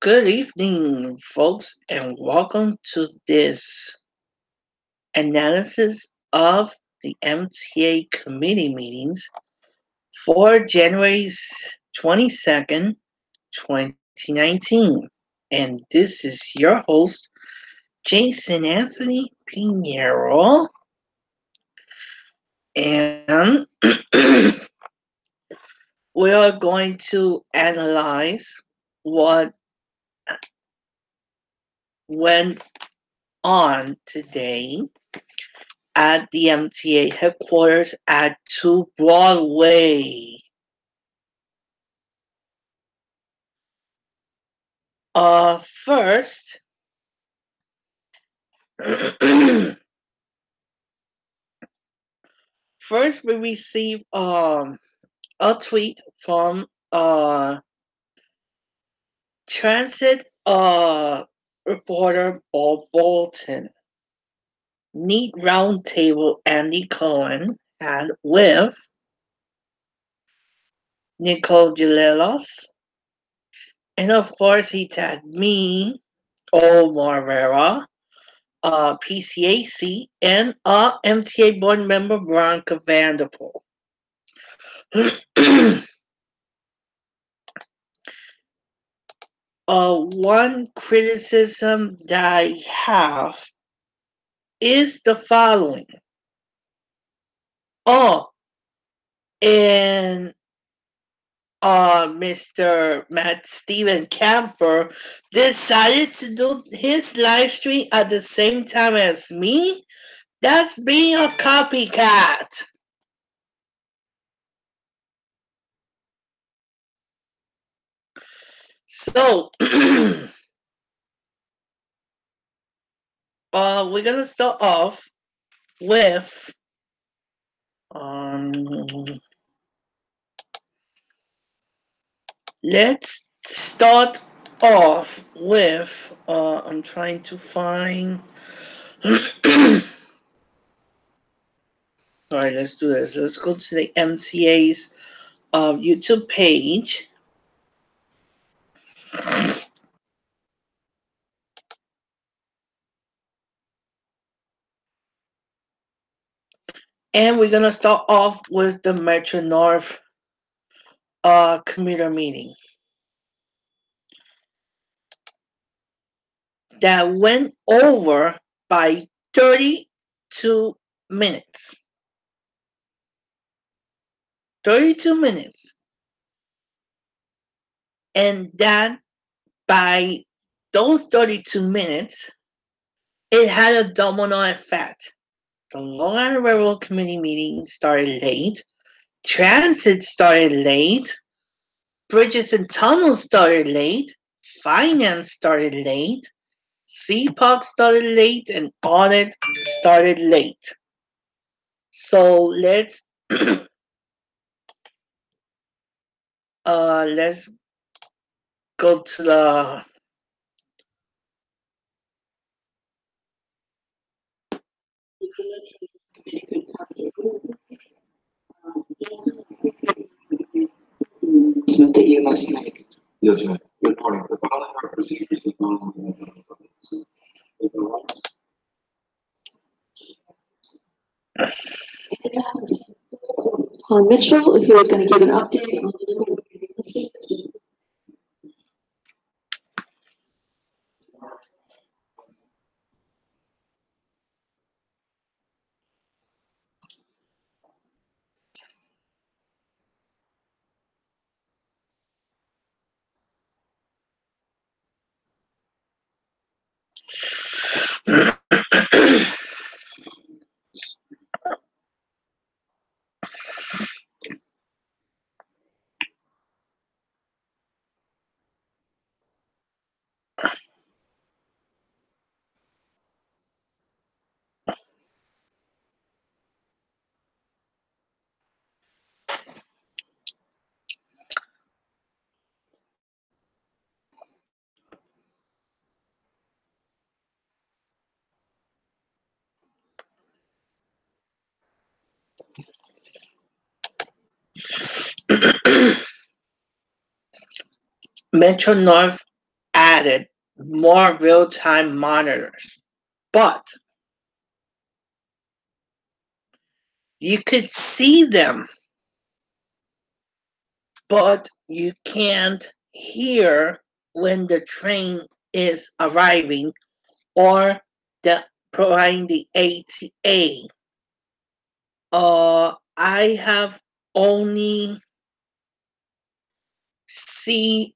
Good evening, folks, and welcome to this analysis of the MTA Committee meetings for January 22nd, 2019. And this is your host, Jason Anthony Pinheiro. And we are going to analyze what went on today at the MTA headquarters at 2 Broadway. First, first we received a tweet from transit reporter Bob Bolton. Neat roundtable Andy Cohen had with Nicole Gilelos. And of course, he tagged me, Omar Vera, PCAC, and MTA board member Veronica Vanderpool. One criticism that I have is the following. And Mr. Matt Steven Camper decided to do his live stream at the same time as me. That's being a copycat. So, we're gonna start off with let's start off with I'm trying to find all right, let's do this. Let's go to the MTA's YouTube page. And we're gonna start off with the Metro North commuter meeting that went over by 32 minutes. 32 minutes. And that by those 32 minutes, it had a domino effect. The Long Island Railroad Committee meeting started late. Transit started late. Bridges and tunnels started late. Finance started late. CPOC started late. And audit started late. So let's go to the that you must make. Yes, ma'am. Good morning. The following are procedures to follow. On Mitchell, who is going to give an update on the Metro North added more real-time monitors, but you could see them, but you can't hear when the train is arriving or the providing the ATA. I have only see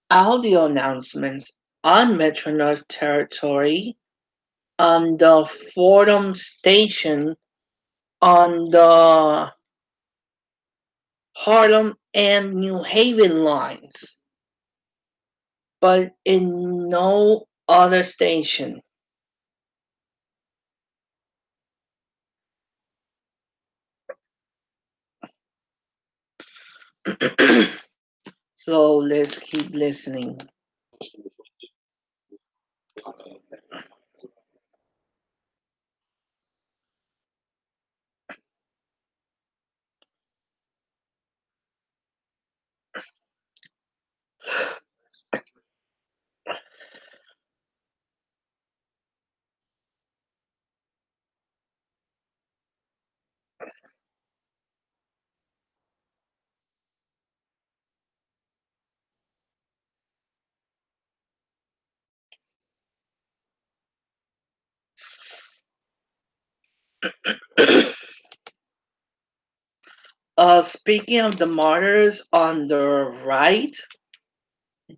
audio announcements on Metro North territory on the Fordham station on the Harlem and New Haven lines, but in no other station. So let's keep listening. Speaking of the martyrs on the right,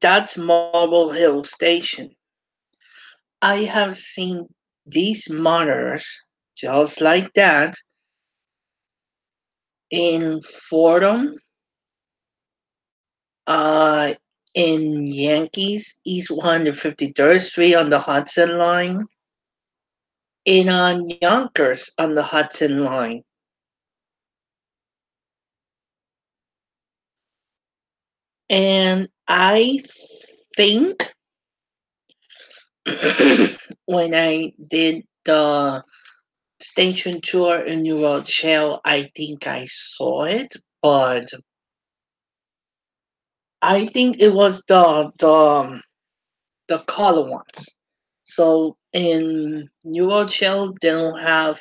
that's Marble Hill Station. I have seen these martyrs just like that in Fordham, uh, in Yankees East 153rd Street on the Hudson line, and on Yonkers on the Hudson line. And I think when I did the station tour in New Rochelle, I think I saw it, but I think it was the color ones. So in New Rochelle, they don't have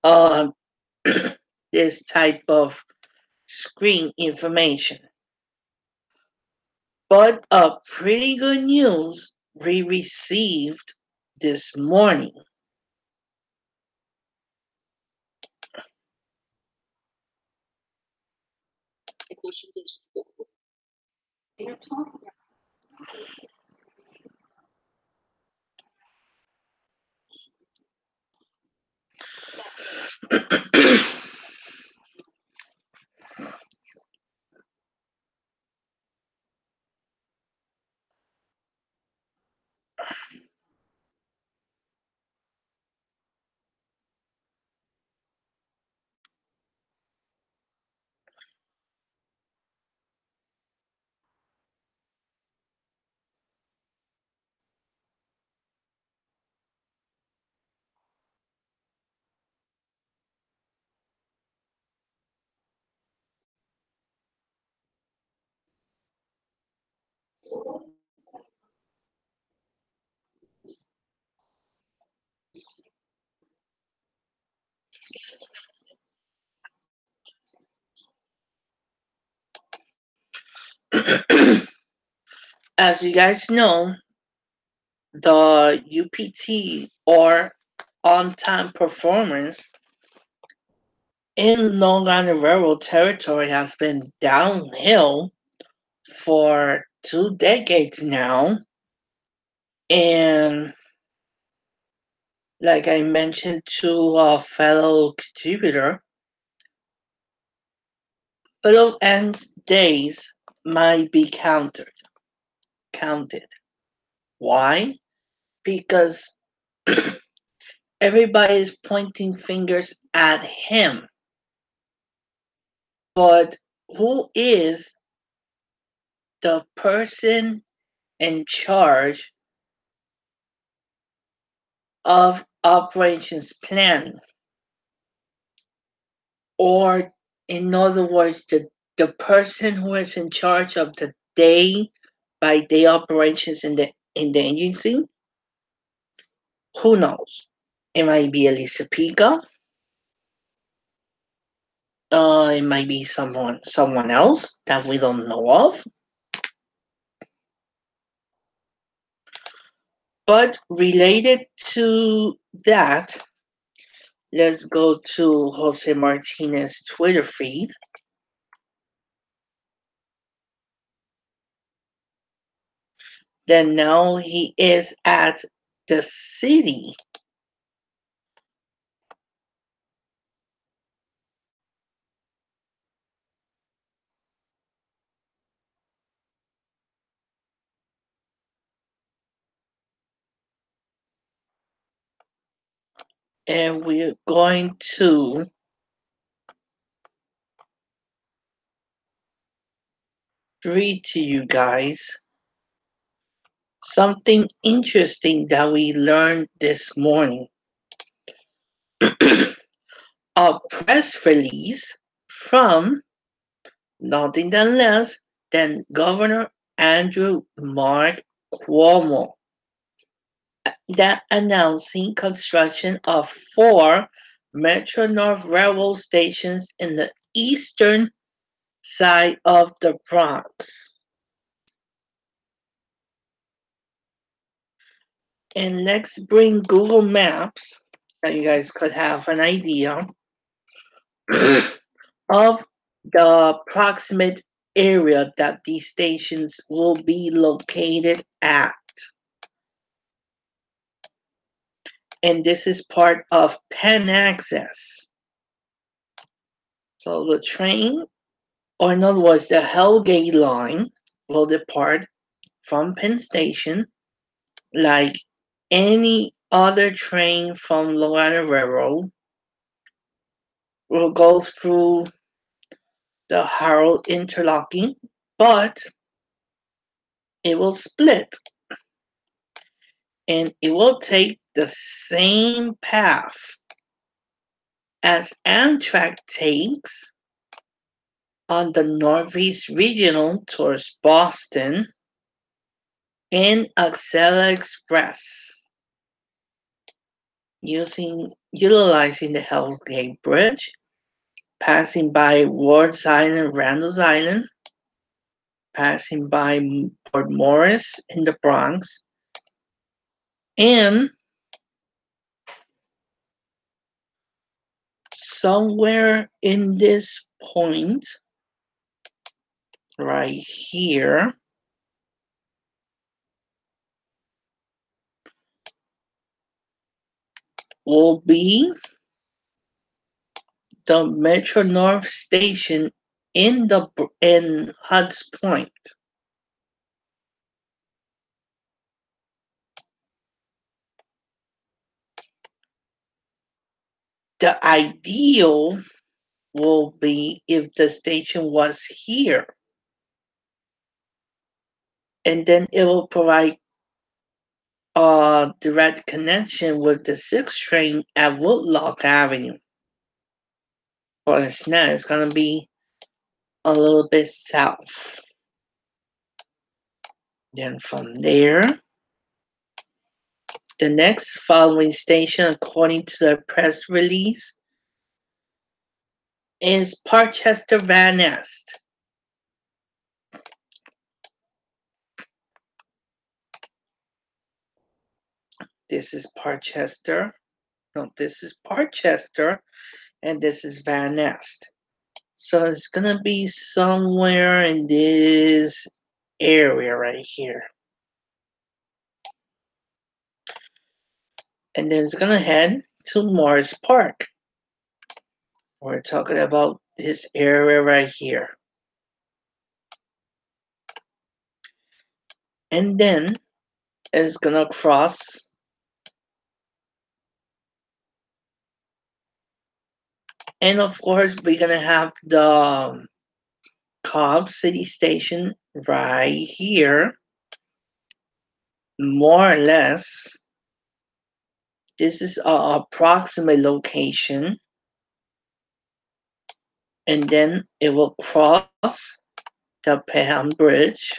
uh, this type of screen information. But a pretty good news we received this morning. As you guys know, the UPT or on time performance in Long Island Railroad territory has been downhill for 2 decades now. And like I mentioned to a fellow contributor, below ends days might be counted. Why? Because everybody is pointing fingers at him. But who is the person in charge of operations planning? Or, in other words, the person who is in charge of the day-by-day operations in the agency? Who knows? It might be Elisa Pica. It might be someone else that we don't know of. But related to that, let's go to Jose Martinez's Twitter feed. Then now he is at the city. And we're going to read to you guys something interesting that we learned this morning. A press release from nothing less than Governor Andrew Mark Cuomo that announcing construction of 4 Metro North Railroad stations in the eastern side of the Bronx. And let's bring Google Maps so you guys could have an idea of the approximate area that these stations will be located at. And this is part of Penn Access. So the train, or in other words, the Hellgate line will depart from Penn Station like any other train from Long Island Railroad. Will go through the Harold interlocking, but it will split and it will take the same path as Amtrak takes on the Northeast Regional towards Boston and Acela Express, utilizing the Hell's Gate Bridge, passing by Ward's Island, Randall's Island, passing by Port Morris in the Bronx, and somewhere in this point right here will be the Metro North station in Hudson Point. The ideal will be if the station was here, and then it will provide a direct connection with the 6th train at Woodlock Avenue. But it's not. It's going to be a little bit south. Then from there, the next following station, according to the press release, is Parkchester Van Nest. This is Parkchester. No, this is Parkchester, and this is Van Nest. So it's gonna be somewhere in this area right here. And then it's gonna head to Morris Park. We're talking about this area right here. And then it's gonna cross and of course we're gonna have the Cobb City Station right here, more or less. This is our approximate location, and then it will cross the Peham Bridge,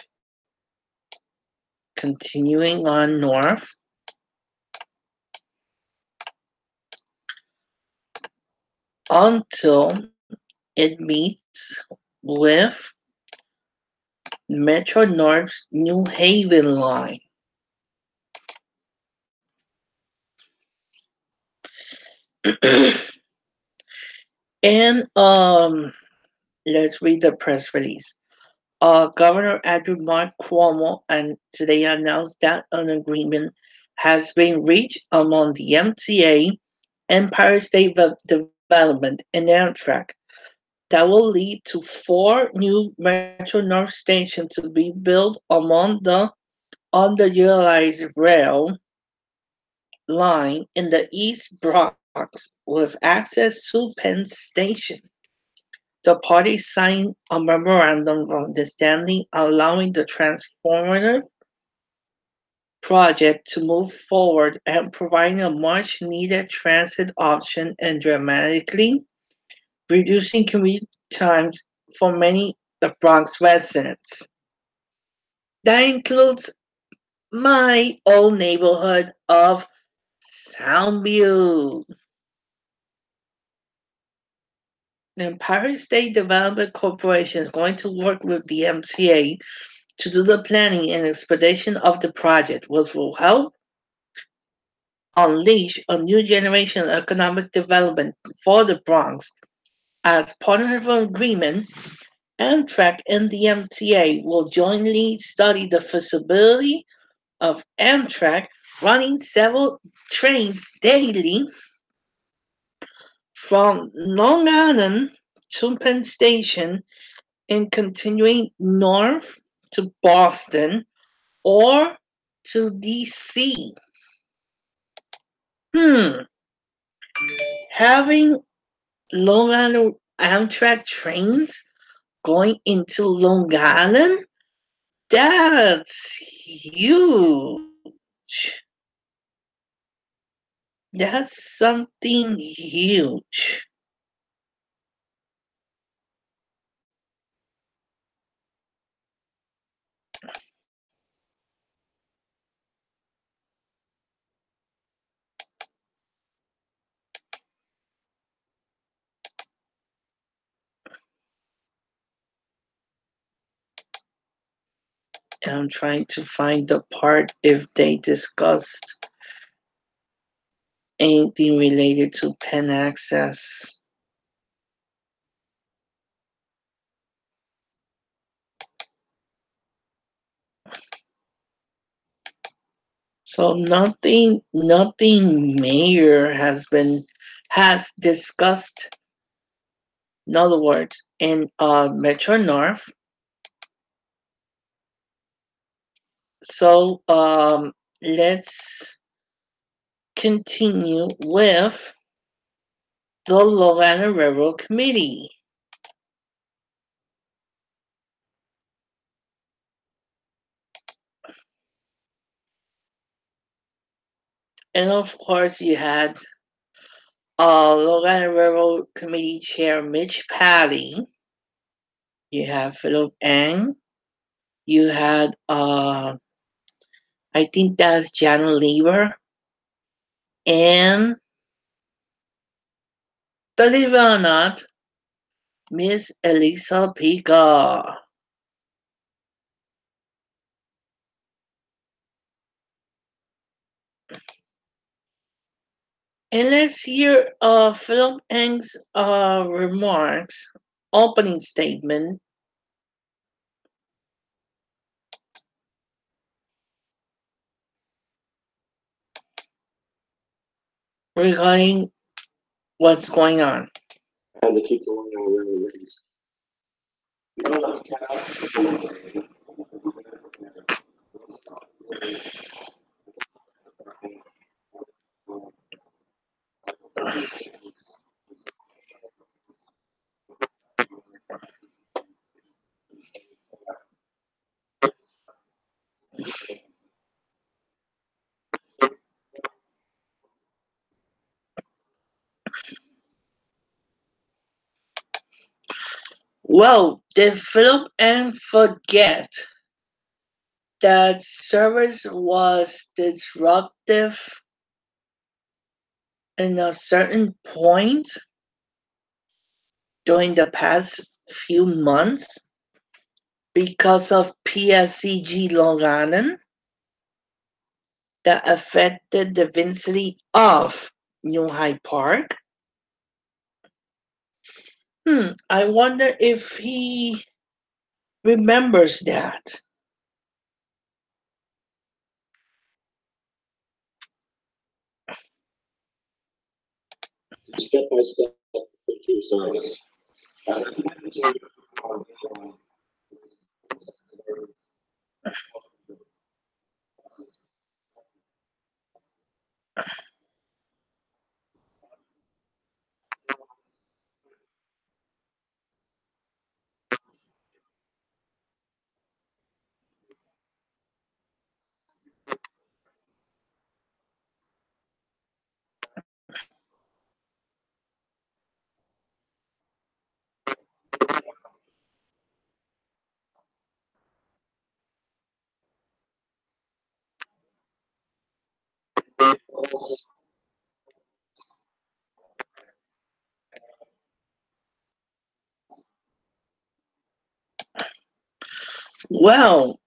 continuing on north until it meets with Metro North's New Haven line. And let's read the press release. Governor Andrew Mark Cuomo and today announced that an agreement has been reached among the MTA, Empire State Development, and Amtrak that will lead to 4 new Metro North stations to be built among the underutilized rail line in the East Bronx with access to Penn Station. The parties signed a memorandum of understanding allowing the transformative project to move forward and providing a much needed transit option and dramatically reducing commute times for many the Bronx residents. That includes my old neighborhood of Soundview. The Empire State Development Corporation is going to work with the MTA to do the planning and expedition of the project, which will help unleash a new generation of economic development for the Bronx. As part of an agreement, Amtrak and the MTA will jointly study the feasibility of Amtrak running several trains daily from Long Island to Penn Station and continuing north to Boston or to DC. Hmm. Having Long Island Amtrak trains going into Long Island, that's huge. That's something huge. I'm trying to find the part if they discussed anything related to pen access. So nothing major has discussed. In other words, in Metro North. So let's continue with the Long Island Railroad Committee. And of course, you had Long Island Railroad Committee Chair Mitch Pally. You have Philip Ang. You had, I think that's Janet Lever. And believe it or not, Miss Elisa Pica. And let's hear Philip Ang's remarks, opening statement regarding what's going on. And to keep the Long Island Railroad raised. You know that we cannot. Well, Did Philip and forget that service was disruptive in a certain point during the past few months because of PSCG Long Island that affected the vicinity of New Hyde Park? I wonder if he remembers that. Step-by-step picture service. As I mentioned, Well,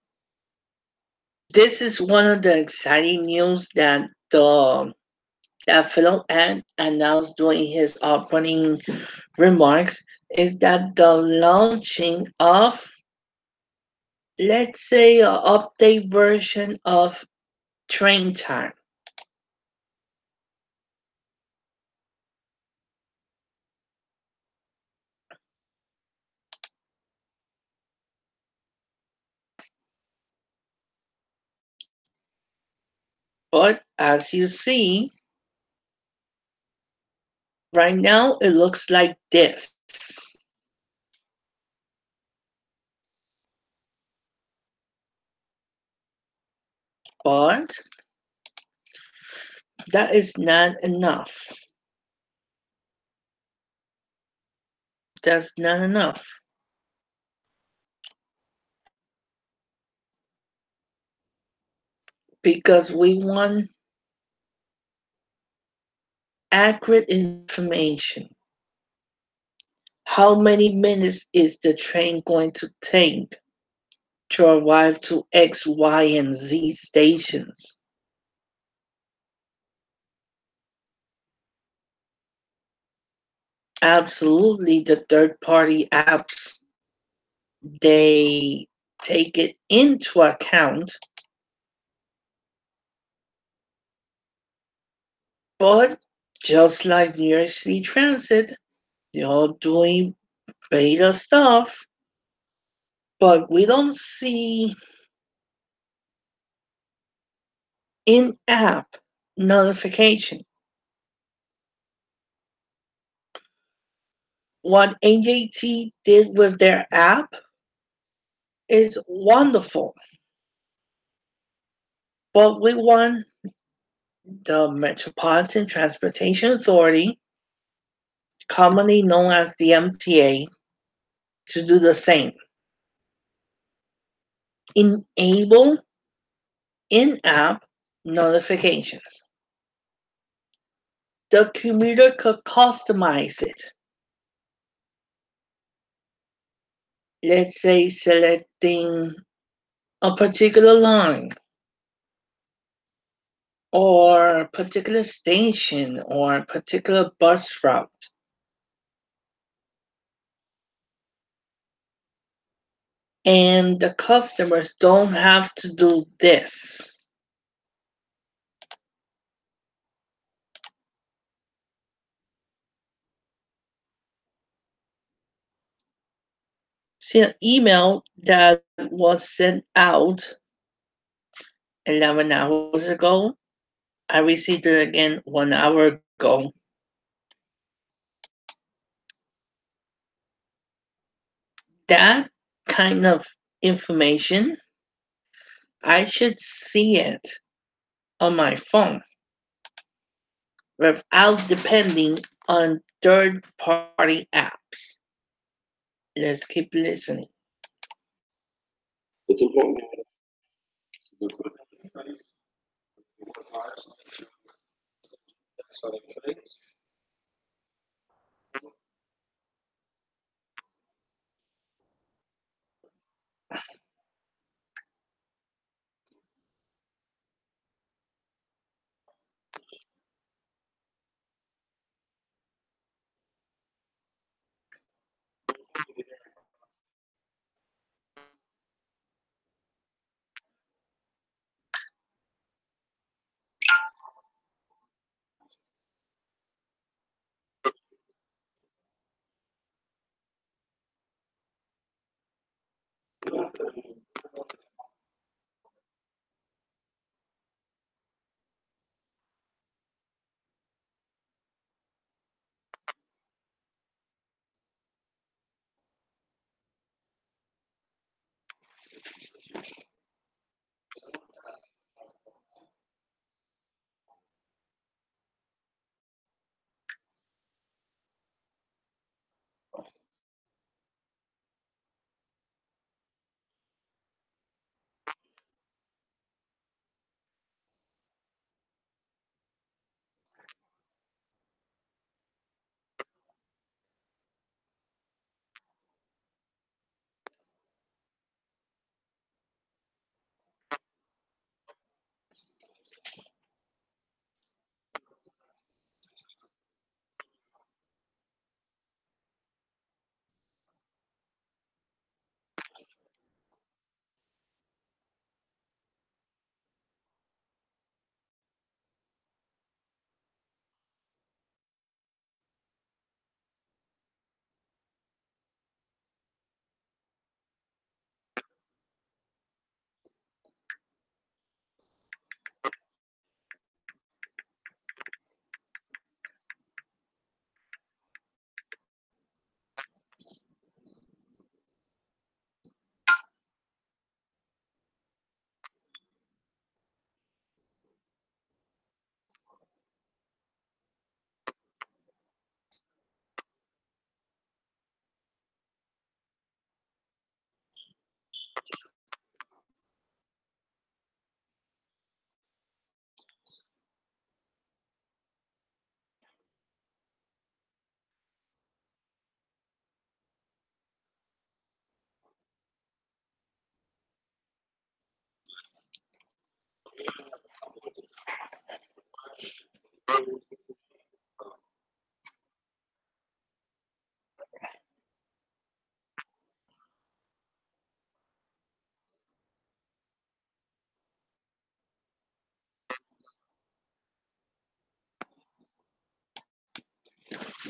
this is one of the exciting news that Philip had announced during his opening remarks is that the launching of, let's say, an update version of Train Time. But as you see, right now it looks like this. But that is not enough. That's not enough. Because we want accurate information. How many minutes is the train going to take to arrive to X, Y, and Z stations? Absolutely, the third party apps, they take it into account, but just like New York City Transit, they're all doing beta stuff, but we don't see in app notification. What AJT did with their app is wonderful, but we want the Metropolitan Transportation Authority, commonly known as the MTA, to do the same. Enable in app notifications. The commuter could customize it. Let's say selecting a particular line or particular station or particular bus route. And the customers don't have to do this. See an email that was sent out 11 hours ago. I received it again 1 hour ago. That kind of information, I should see it on my phone without depending on third party apps. Let's keep listening. It's important to have some good equipment in place. We work hard to make sure that's how they train.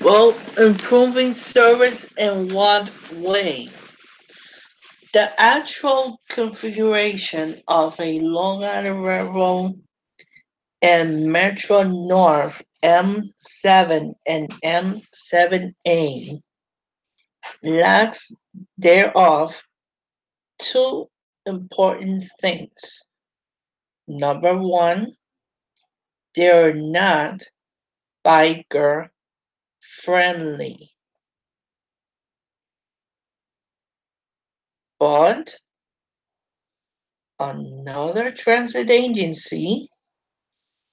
Well, improving service in what way? The actual configuration of a Long Island Railroad and Metro North M7 and M7A lacks thereof two important things. Number one, they are not biker friendly, but another transit agency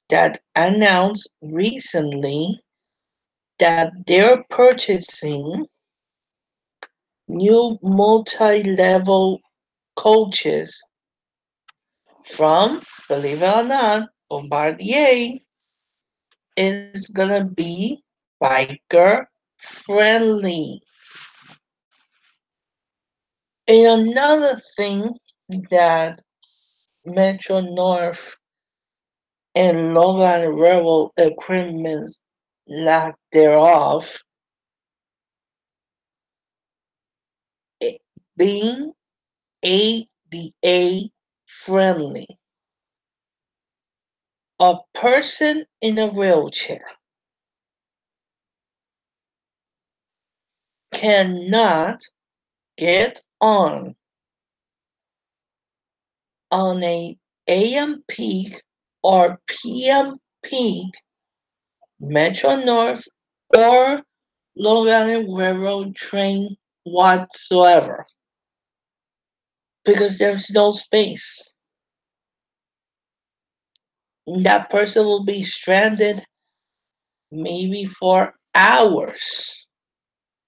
that announced recently that they're purchasing new multi-level coaches from, believe it or not, Bombardier is gonna be biker friendly. And another thing that Metro North and Long Island Railroad equipment lack thereof, it being ADA friendly. A person in a wheelchair cannot get on a AM peak or PM peak Metro North or Long Island Railroad train whatsoever because there's no space. That person will be stranded maybe for hours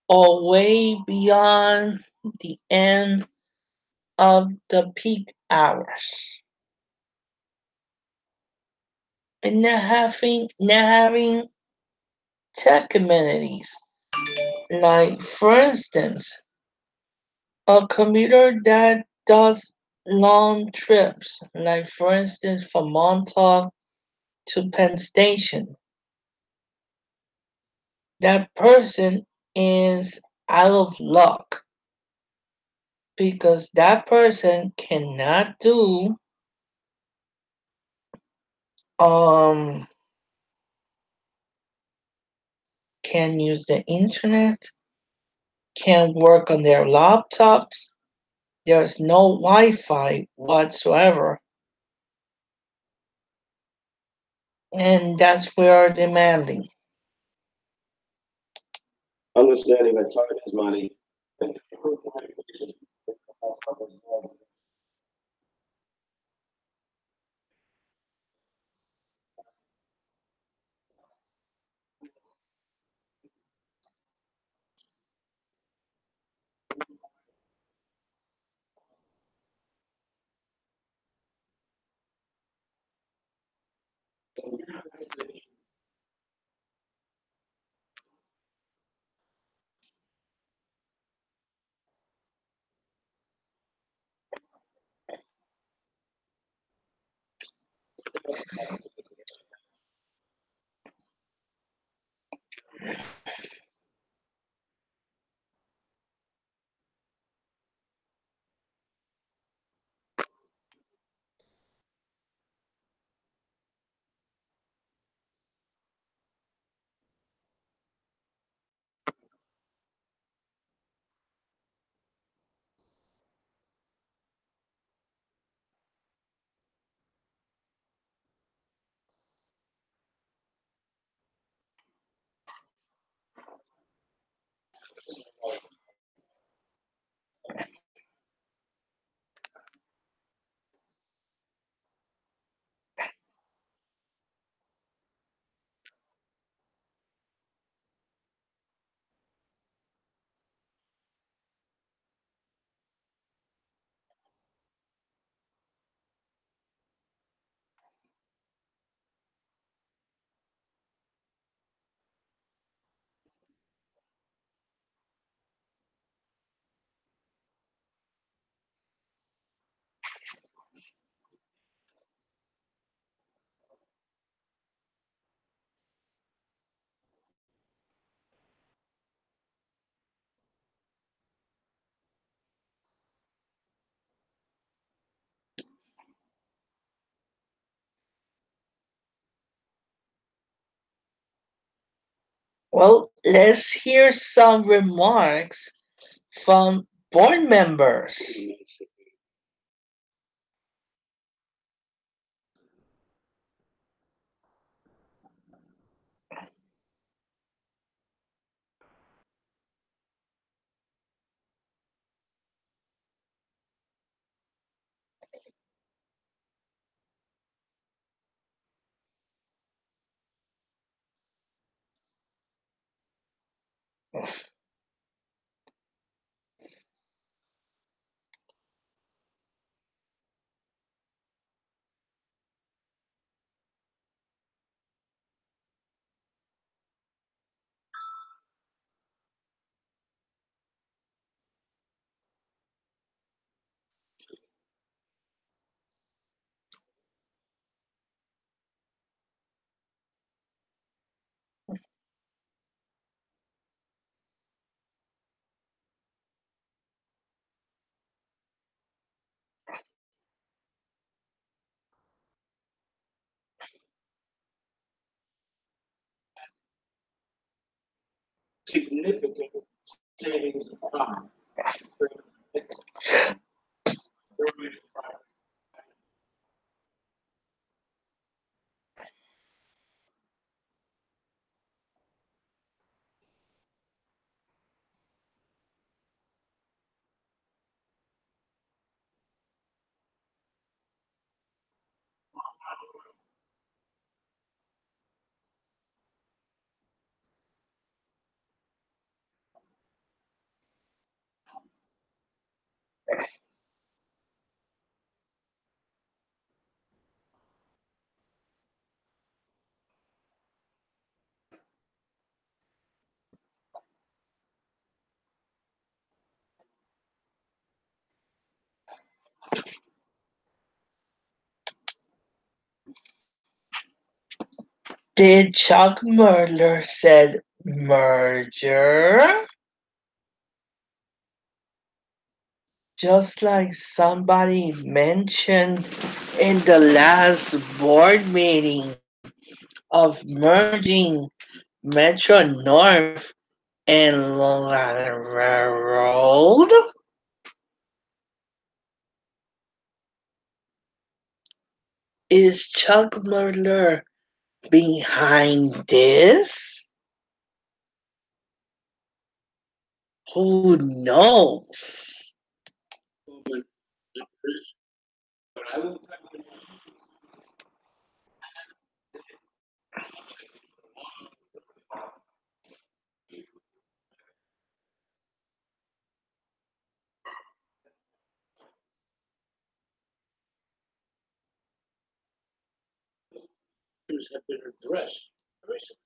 or way beyond the end of the peak hours. And not having tech amenities. Like for instance, a commuter that does long trips, like for instance from Montauk to Penn Station, that person is out of luck because that person cannot do um can use the internet, can work on their laptops. There's no Wi-Fi whatsoever, and that's where demanding. Understanding that time is money. And Well, let's hear some remarks from board members. significant savings of time. Did Chuck Murler said merger? Just like somebody mentioned in the last board meeting of merging Metro North and Long Island Railroad? Is Chuck Murler behind this? Who knows? But but I will tell you, issues have been addressed. Recently.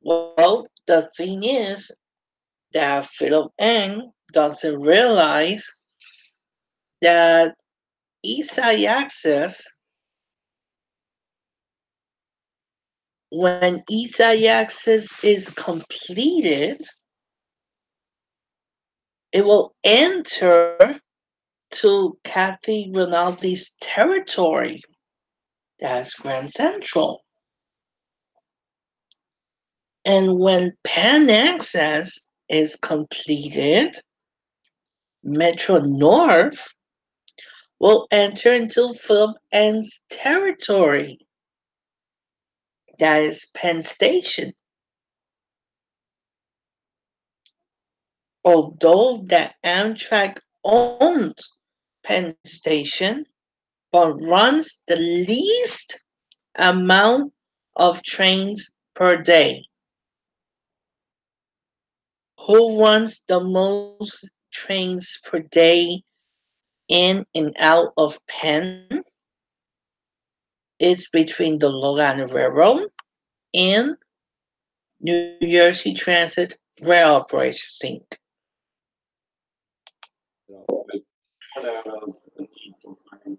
Well, the thing is that Philip Ng doesn't realize that Eastside Access, when Eastside Access is completed, it will enter to Kathy Rinaldi's territory. That's Grand Central. And when Pan Access is completed, Metro North will enter into Philip N's territory. That is Penn Station. Although the Amtrak owns Penn Station, but runs the least amount of trains per day. Who runs the most trains per day in and out of Penn? It's between the Long Island Railroad and New Jersey Transit Rail Operations Inc. Cut out of the need for finding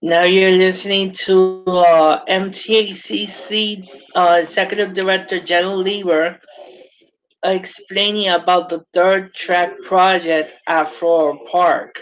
Now you're listening to MTACC Executive Director General Lieber explaining about the third track project at Floral Park.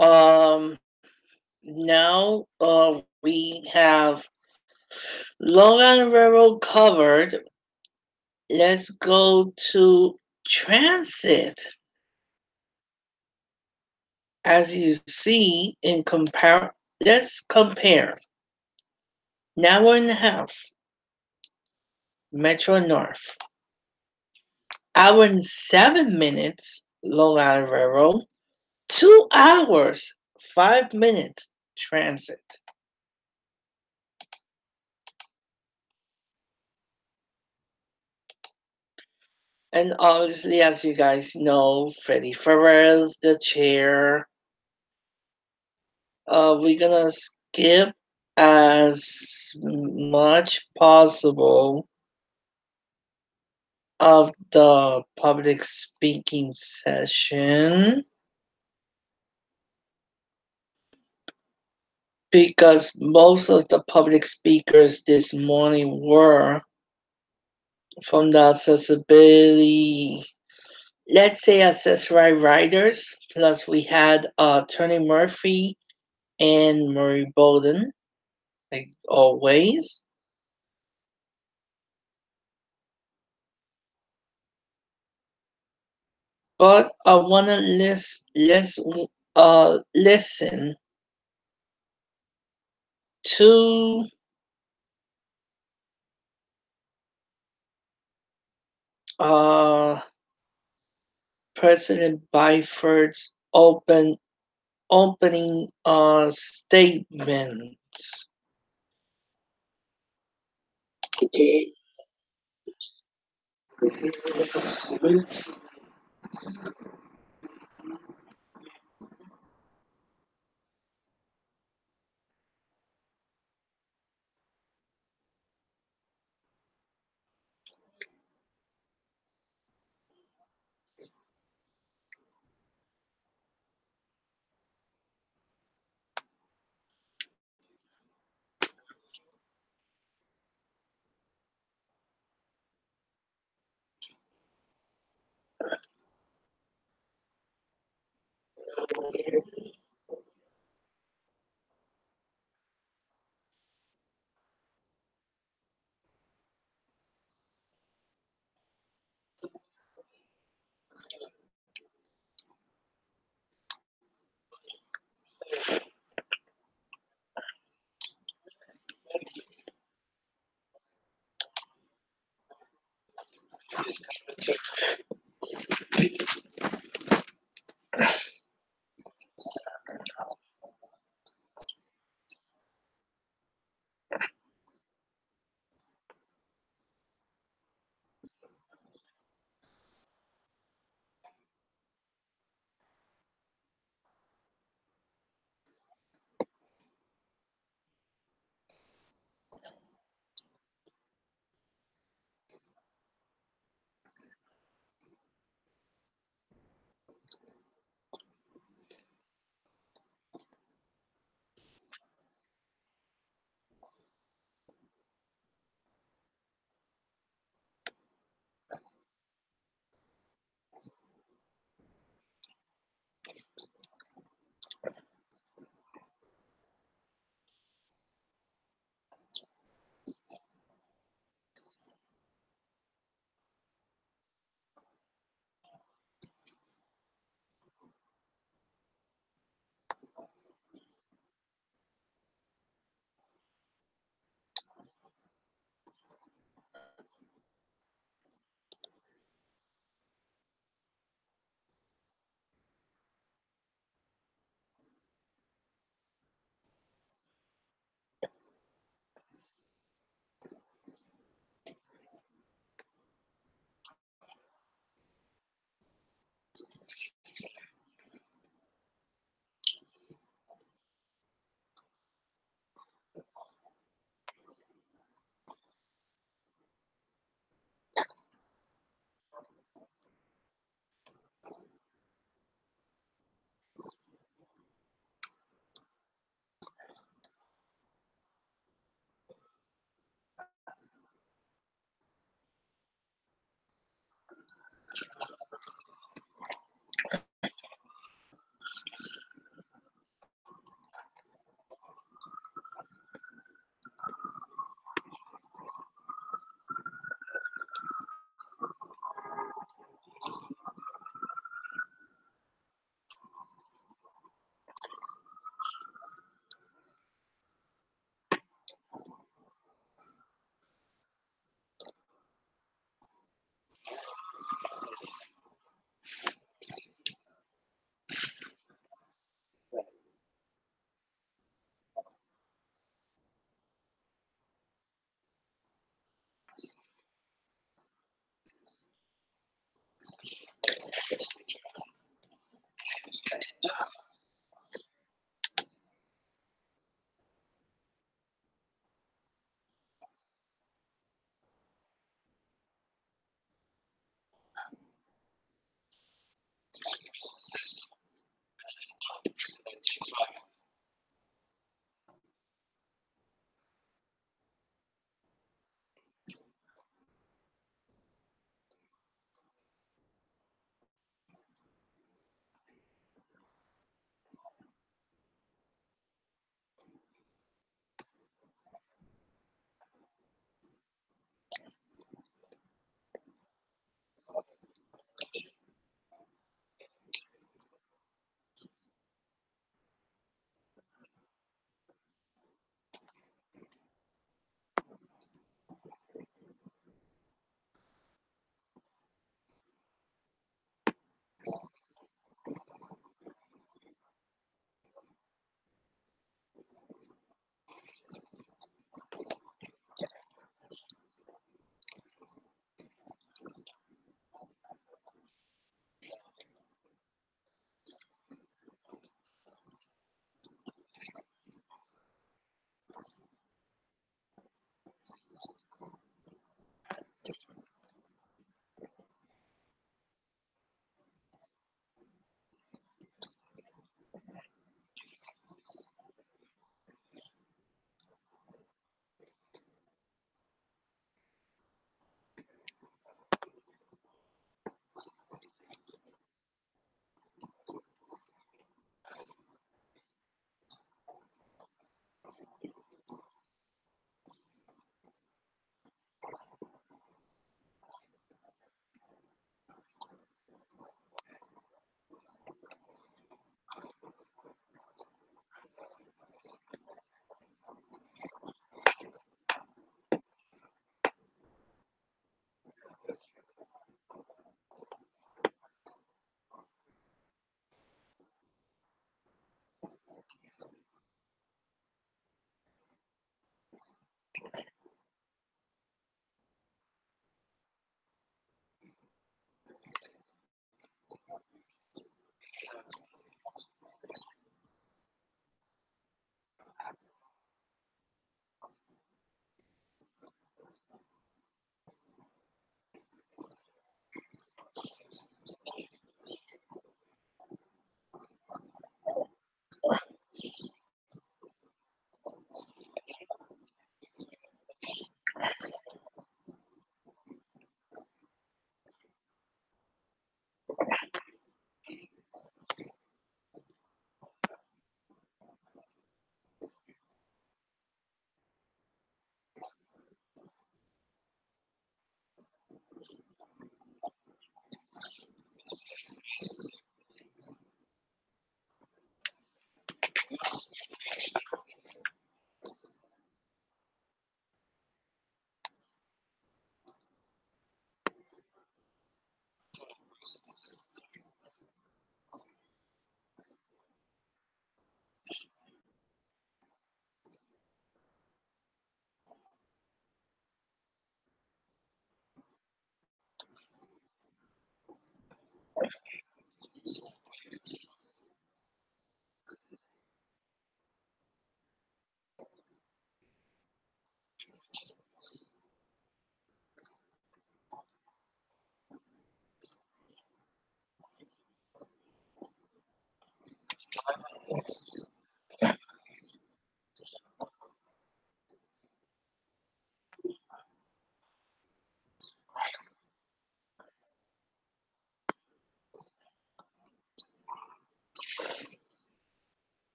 Um, Now we have Long Island Railroad covered. Let's go to transit. As you see in let's compare. An hour and a half, Metro North. Hour and 7 minutes, Long Island Railroad. 2 hours, 5 minutes, transit. And obviously, as you guys know, Freddie Ferrell's the chair. We're gonna skip as much possible of the public speaking session because most of the public speakers this morning were from the accessibility, let's say accessory riders, plus we had Tony Murphy and Murray Bolden, like always. But I wanna listen to uh, President Byford's opening statements.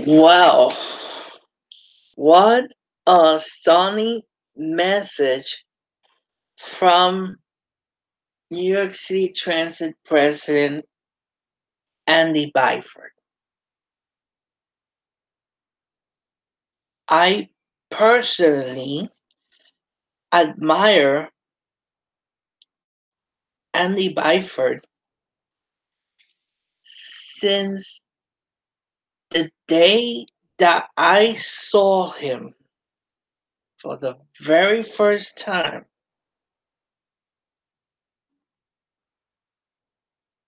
Wow, what a stunning message from New York City Transit President Andy Byford. I personally admire Andy Byford since the day that I saw him for the very first time.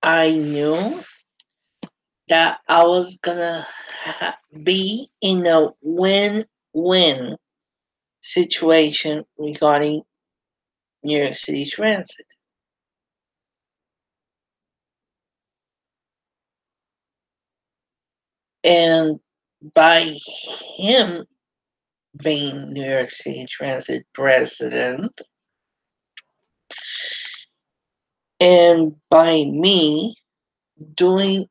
I knew that I was gonna be in a win-win situation regarding New York City Transit. And by him being New York City Transit president, and by me doing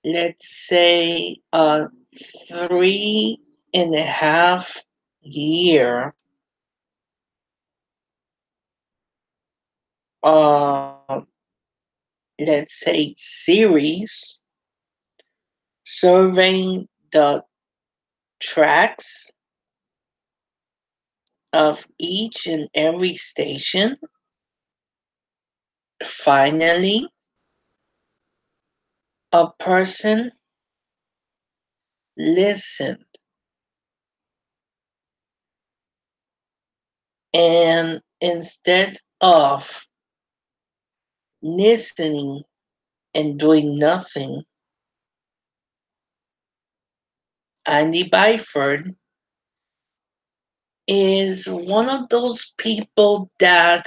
let's say a 3.5 year uh let's say series surveying the tracks of each and every station. Finally, a person listened, and instead of listening and doing nothing, Andy Byford is one of those people that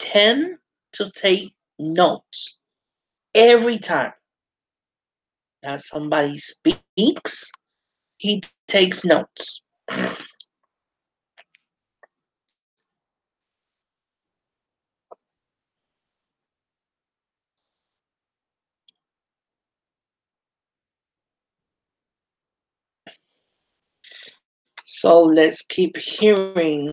tend to take notes every time that somebody speaks. He takes notes. So let's keep hearing.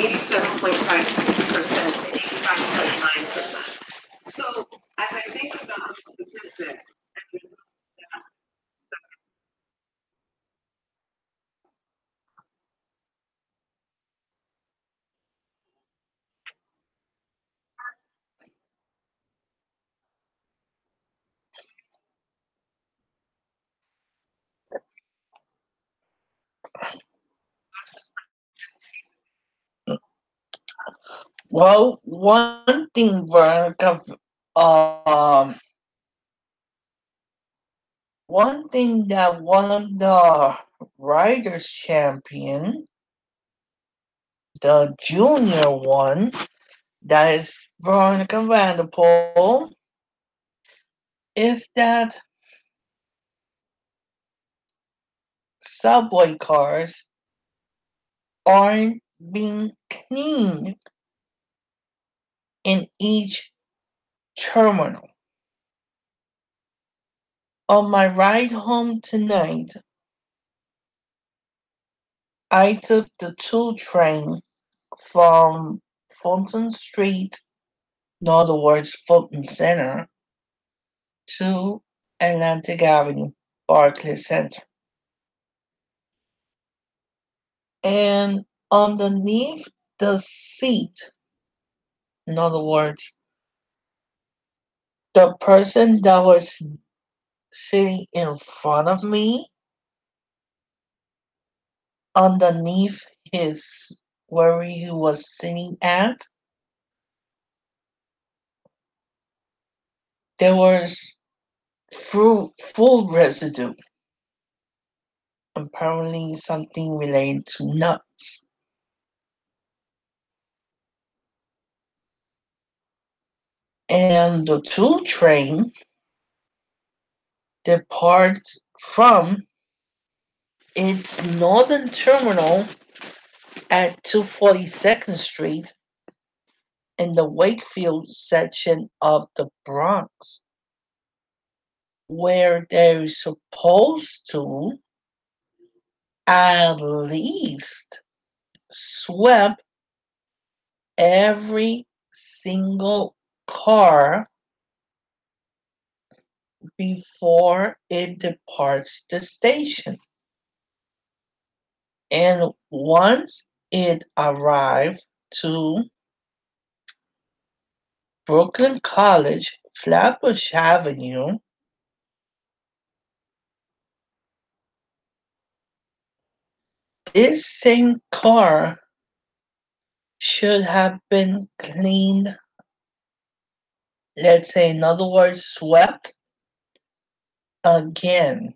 87.5% to 85.9%. So as I think about statistics, well, one thing, Veronica, um, one thing that one of the riders champion, the junior one, that is Veronica Vanderpool, is that subway cars aren't being cleaned in each terminal. On my ride home tonight, I took the 2 train from Fulton Street, in other words, Fulton Center, to Atlantic Avenue, Barclays Center. And underneath the seat, in other words, the person that was sitting in front of me, underneath his where he was sitting at, there was food residue, apparently something related to nuts. And the 2 train departs from its northern terminal at 242nd Street in the Wakefield section of the Bronx, where they're supposed to at least sweep every single car before it departs the station. And once it arrived to Brooklyn College, Flatbush Avenue, this same car should have been cleaned, let's say, in other words, swept again.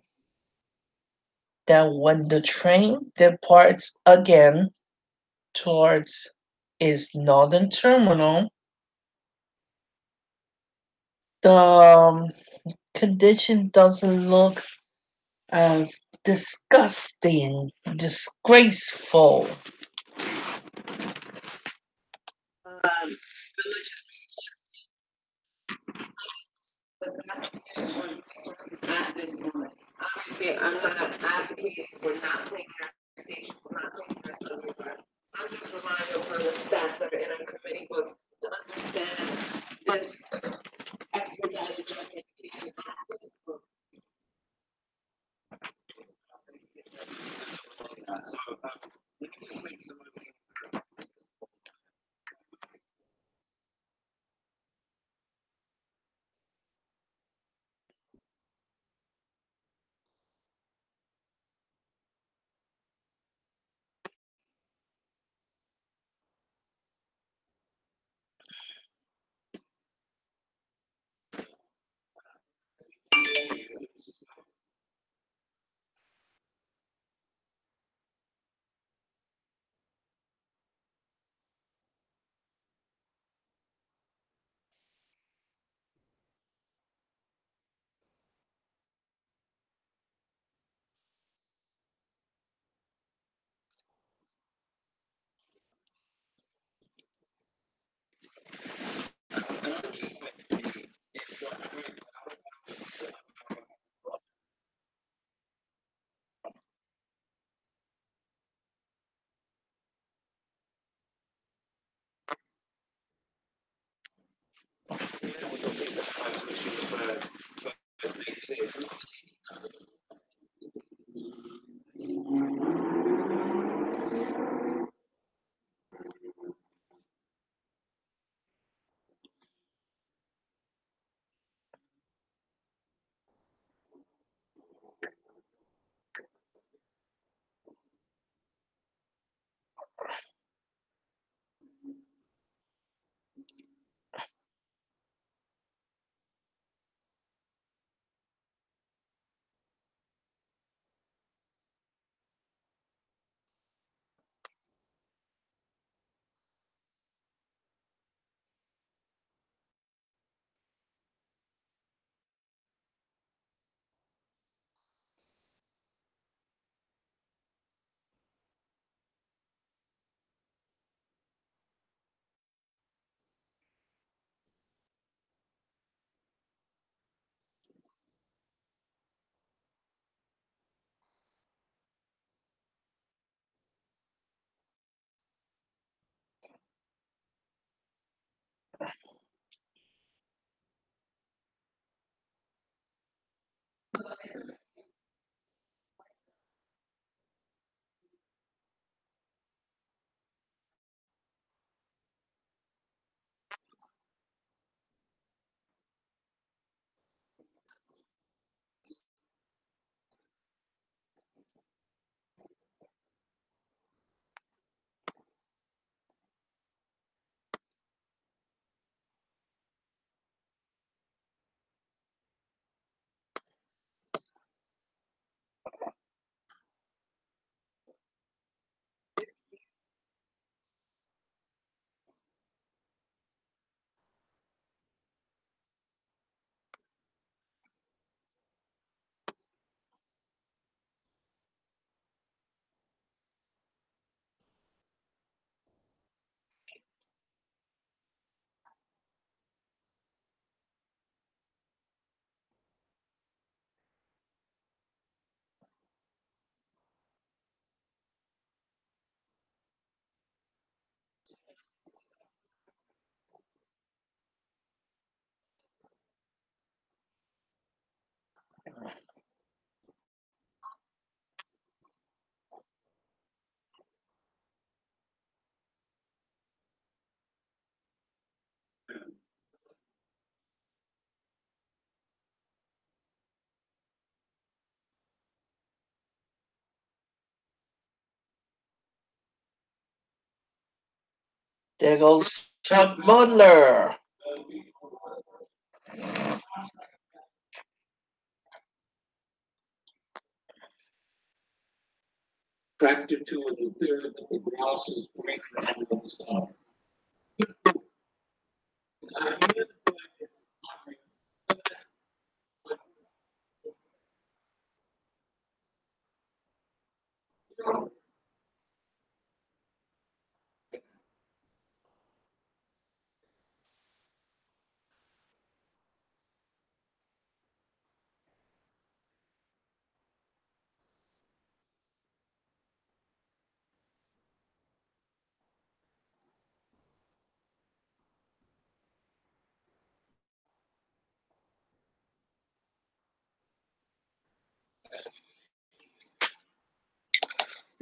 That when the train departs again towards its northern terminal, the condition doesn't look as disgusting, disgraceful. Um, the best use of resources at this moment. Obviously, I'm not advocating for not paying our station, for not paying our subway cars. I'm just reminding of the stats that are in our committee books to understand this expedited justification of this. So, let me just make There goes Chuck Butler. Tractor to a nuclear house is greater than the star.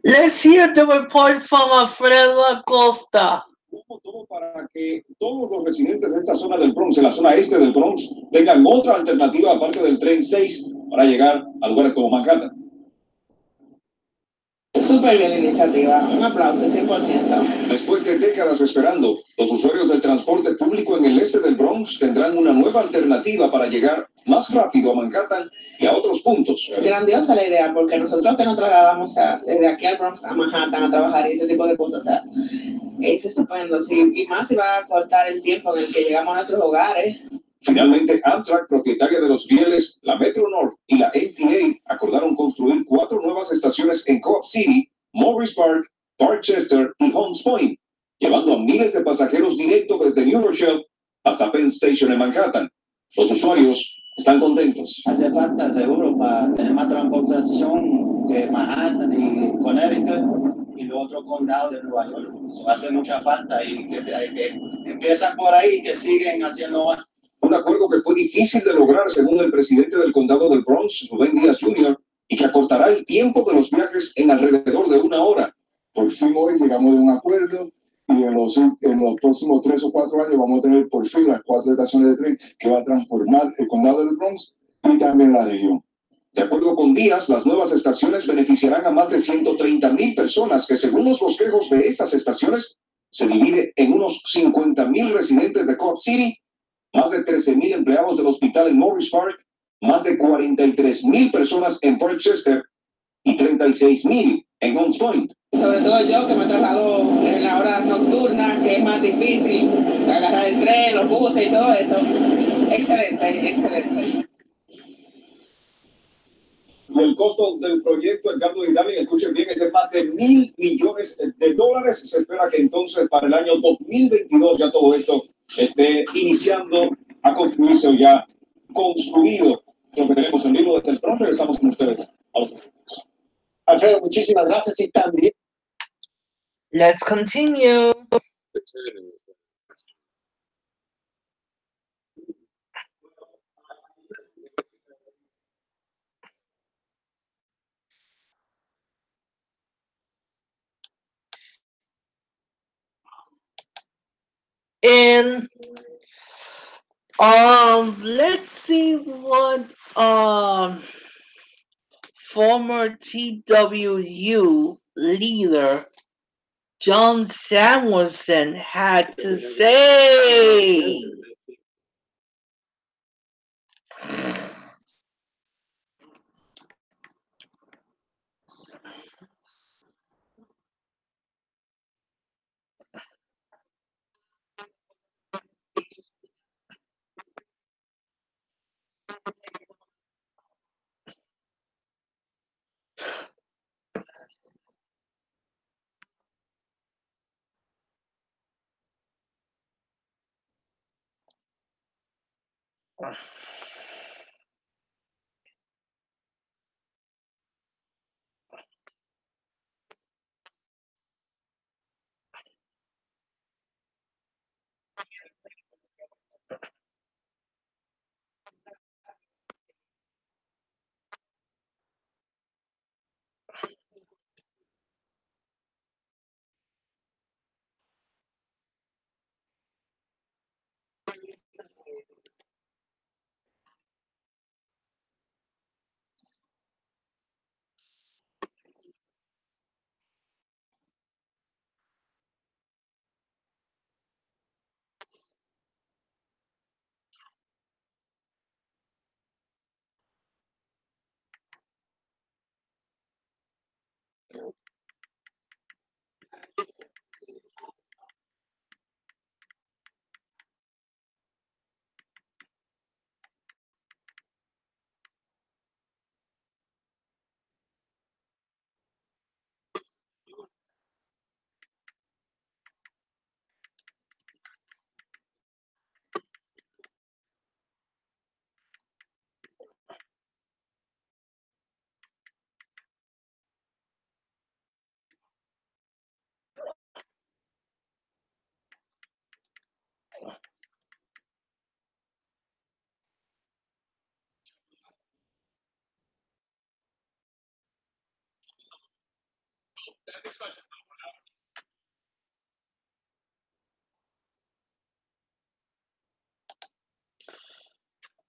Let's hear the report from Alfredo Acosta. Todo para que todos los residentes de esta zona del Bronx, en la zona este del Bronx, tengan otra alternativa aparte del tren 6 para llegar a lugares como Manhattan. Súper bien la iniciativa, un aplauso, 100%. Después de décadas esperando, los usuarios del transporte público en el este del Bronx tendrán una nueva alternativa para llegar más rápido a Manhattan y a otros puntos. Grandiosa la idea, porque nosotros que nos trasladamos desde aquí al Bronx a Manhattan a trabajar y ese tipo de cosas, o sea, es estupendo, sí, y más si va a cortar el tiempo en el que llegamos a nuestros hogares. Finalmente, Amtrak, propietaria de los rieles, la Metro North y la MTA acordaron construir 4 nuevas estaciones en Co-op City, Morris Park, Parkchester y Holmes Point, llevando a miles de pasajeros directo desde New Rochelle hasta Penn Station en Manhattan. Los usuarios están contentos. Hace falta seguro para tener más transportación de Manhattan y Connecticut y los otros condados de Nueva York. Eso hace mucha falta y que empiezan por ahí, que siguen haciendo más. Un acuerdo que fue difícil de lograr, según el presidente del condado del Bronx, Rubén Díaz Jr., y que acortará el tiempo de los viajes en alrededor de 1 hora. Por fin hoy llegamos a un acuerdo y en los próximos 3 o 4 años vamos a tener por fin las 4 estaciones de tren que va a transformar el condado del Bronx y también la región. De acuerdo con Díaz, las nuevas estaciones beneficiarán a más de 130,000 personas, que según los bosquejos de esas estaciones, se divide en unos 50,000 residentes de Co-op City, más de 13,000 empleados del hospital en Morris Park, más de 43,000 personas en Parkchester y 36,000 en Holmes Point. Sobre todo yo que me traslado en la hora nocturna, que es más difícil agarrar el tren, los buses y todo eso. Excelente, excelente. Y el costo del proyecto, Edgardo y David, escuchen bien, es de más de $1,000 millones. Se espera que entonces para el año 2022 ya todo esto esté iniciando a construirse o ya construido. Lo que tenemos en vivo desde el Bronx. Regresamos con ustedes a los Alfredo, muchísimas gracias y también. Let's continue. And let's see what former TWU leader John Samuelson had to say.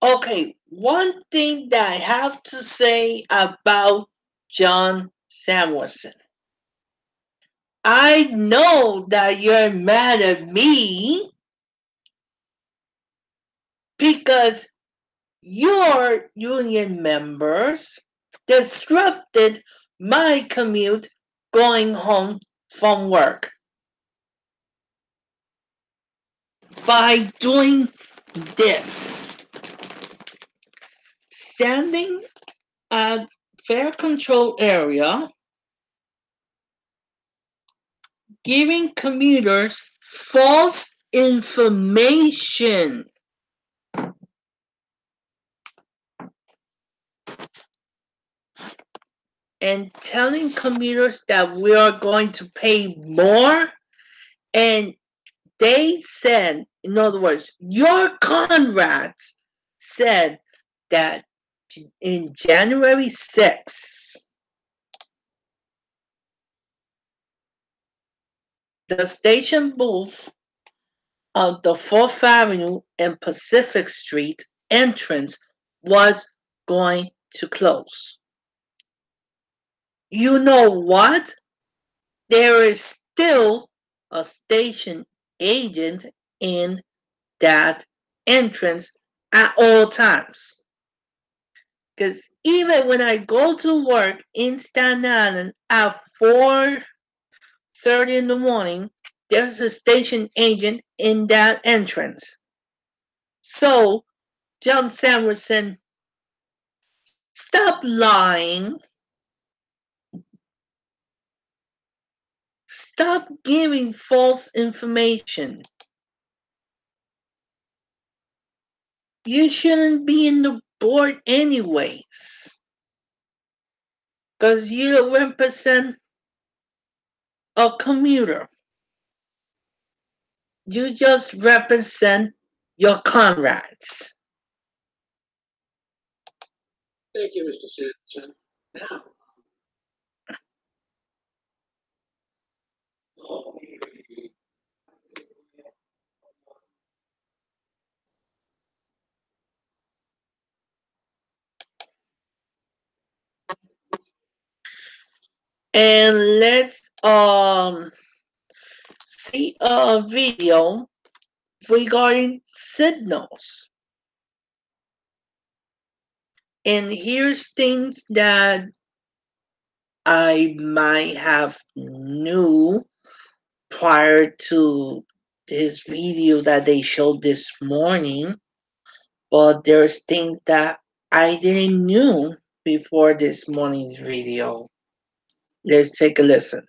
Okay, one thing that I have to say about John Samuelson. I know that you're mad at me because your union members disrupted my commute going home from work by doing this. Standing at fare control area, giving commuters false information and telling commuters that we are going to pay more. And they said, in other words, your Conrads said that in January 6th, the station booth of the 4th Avenue and Pacific Street entrance was going to close. You know what? There is still a station agent in that entrance at all times. Because even when I go to work in Staten Island at 4:30 in the morning, there's a station agent in that entrance. So, John Samuelson, stop lying. Stop giving false information. You shouldn't be in the board anyways. Because you represent a commuter. You just represent your comrades. Thank you, Mr. Sampson. Now. And let's see a video regarding signals. And here's things that I might have knew prior to this video that they showed this morning, but there's things that I didn't knew before this morning's video. Let's take a listen.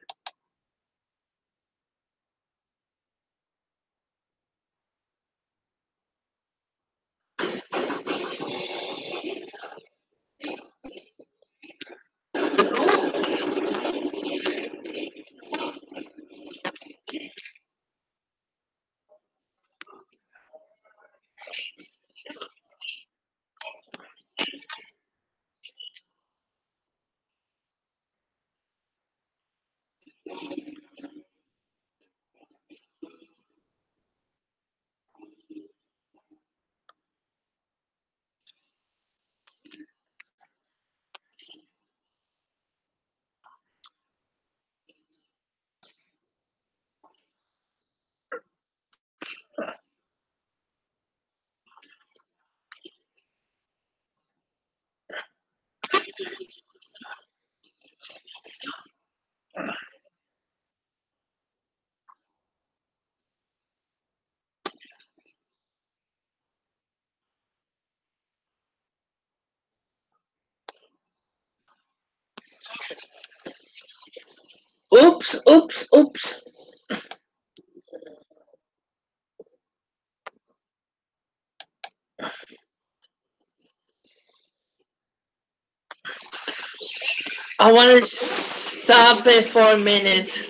Oops, oops, oops. I want to stop it for a minute.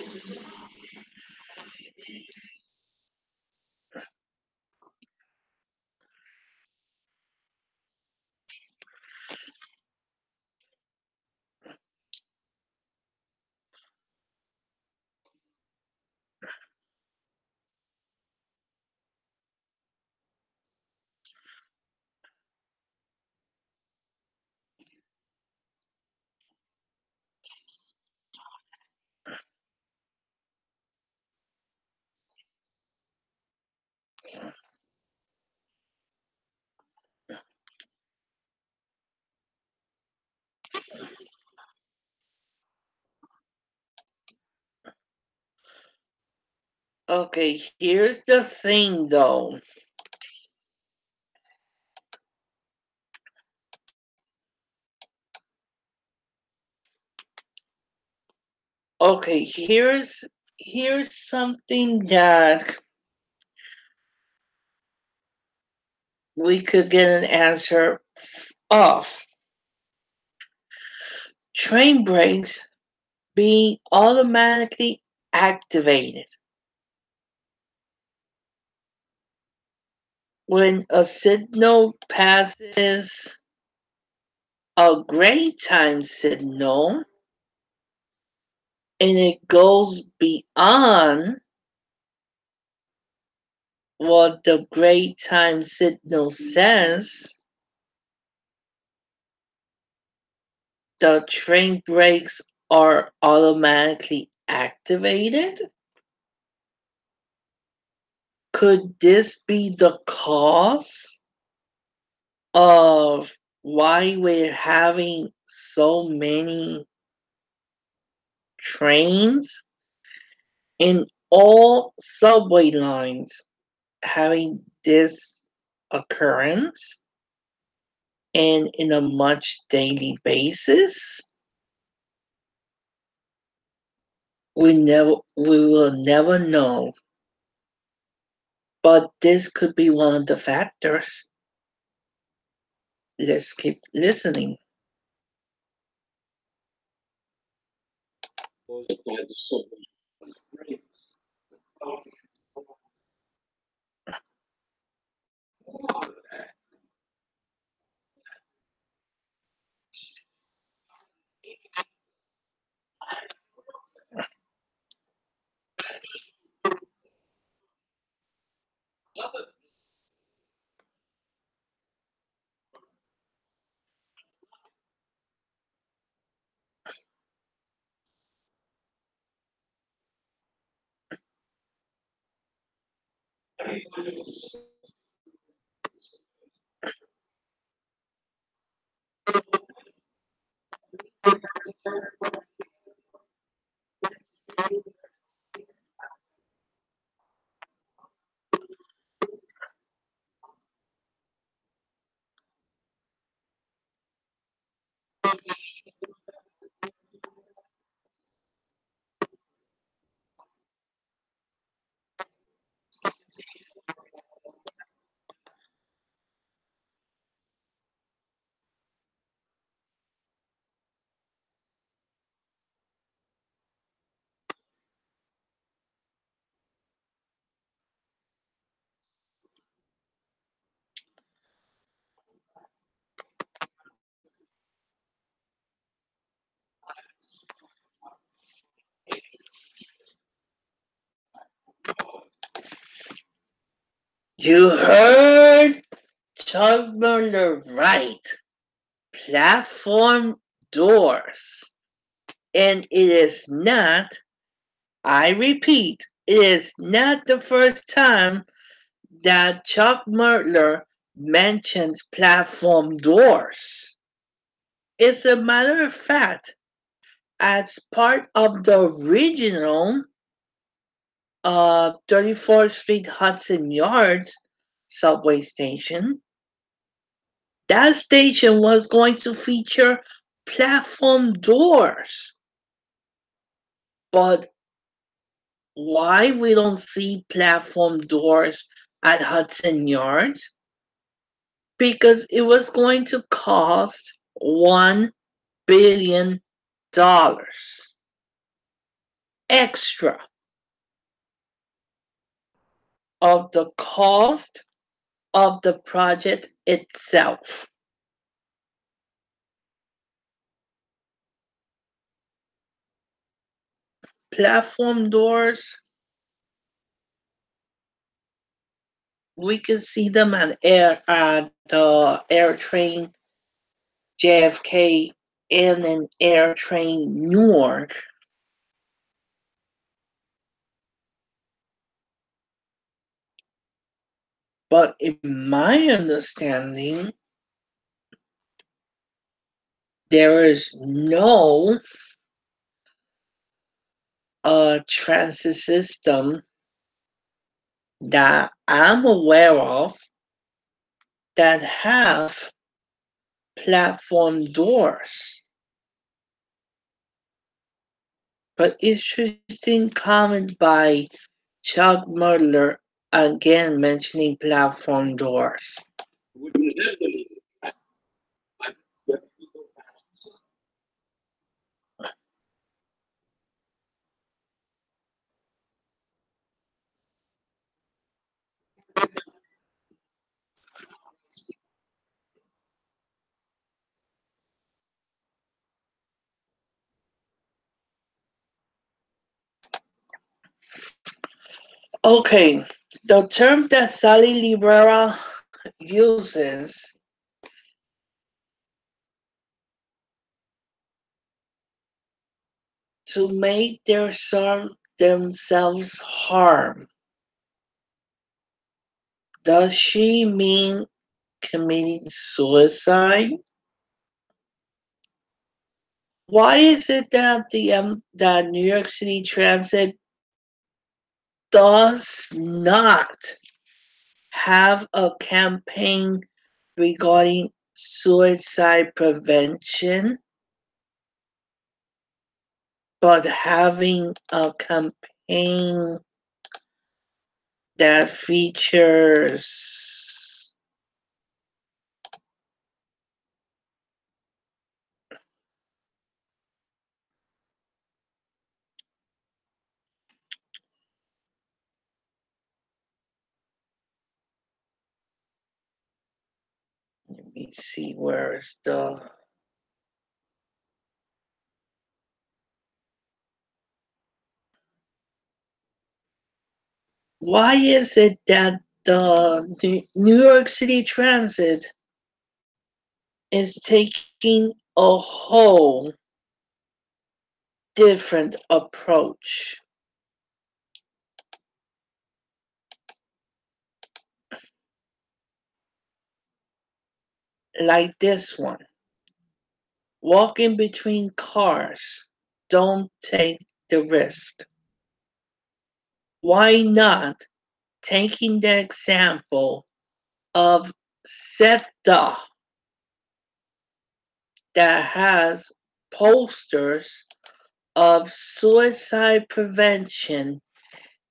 Okay, here's the thing though. Okay, here's something that we could get an answer of. Train brakes being automatically activated when a signal passes a gray time signal and it goes beyond what the gray time signal says, the train brakes are automatically activated? Could this be the cause of why we're having so many trains in all subway lines having this occurrence and in a much daily basis? We will never know, but this could be one of the factors. Let's keep listening. You heard Chuck Muller right. Platform doors. And it is not, I repeat, it is not the first time that Chuck Muller mentions platform doors. As a matter of fact, as part of the original 34th Street Hudson Yards subway station, that station was going to feature platform doors. But why we don't see platform doors at Hudson Yards? Because it was going to cost $1 billion extra of the cost of the project itself. Platform doors, we can see them at the air train JFK and an air train Newark. But in my understanding, there is no transit system that I'm aware of that have platform doors. But interesting comment by Chuck Murler again mentioning platform doors. Okay, the term that Sally Libera uses to make themselves harm. Does she mean committing suicide? Why is it that that New York City Transit does not have a campaign regarding suicide prevention, but having a campaign that features let me see where's the why is it that the New York City Transit is taking a whole different approach? Like this one. Walking between cars, don't take the risk. Why not taking the example of SEPTA that has posters of suicide prevention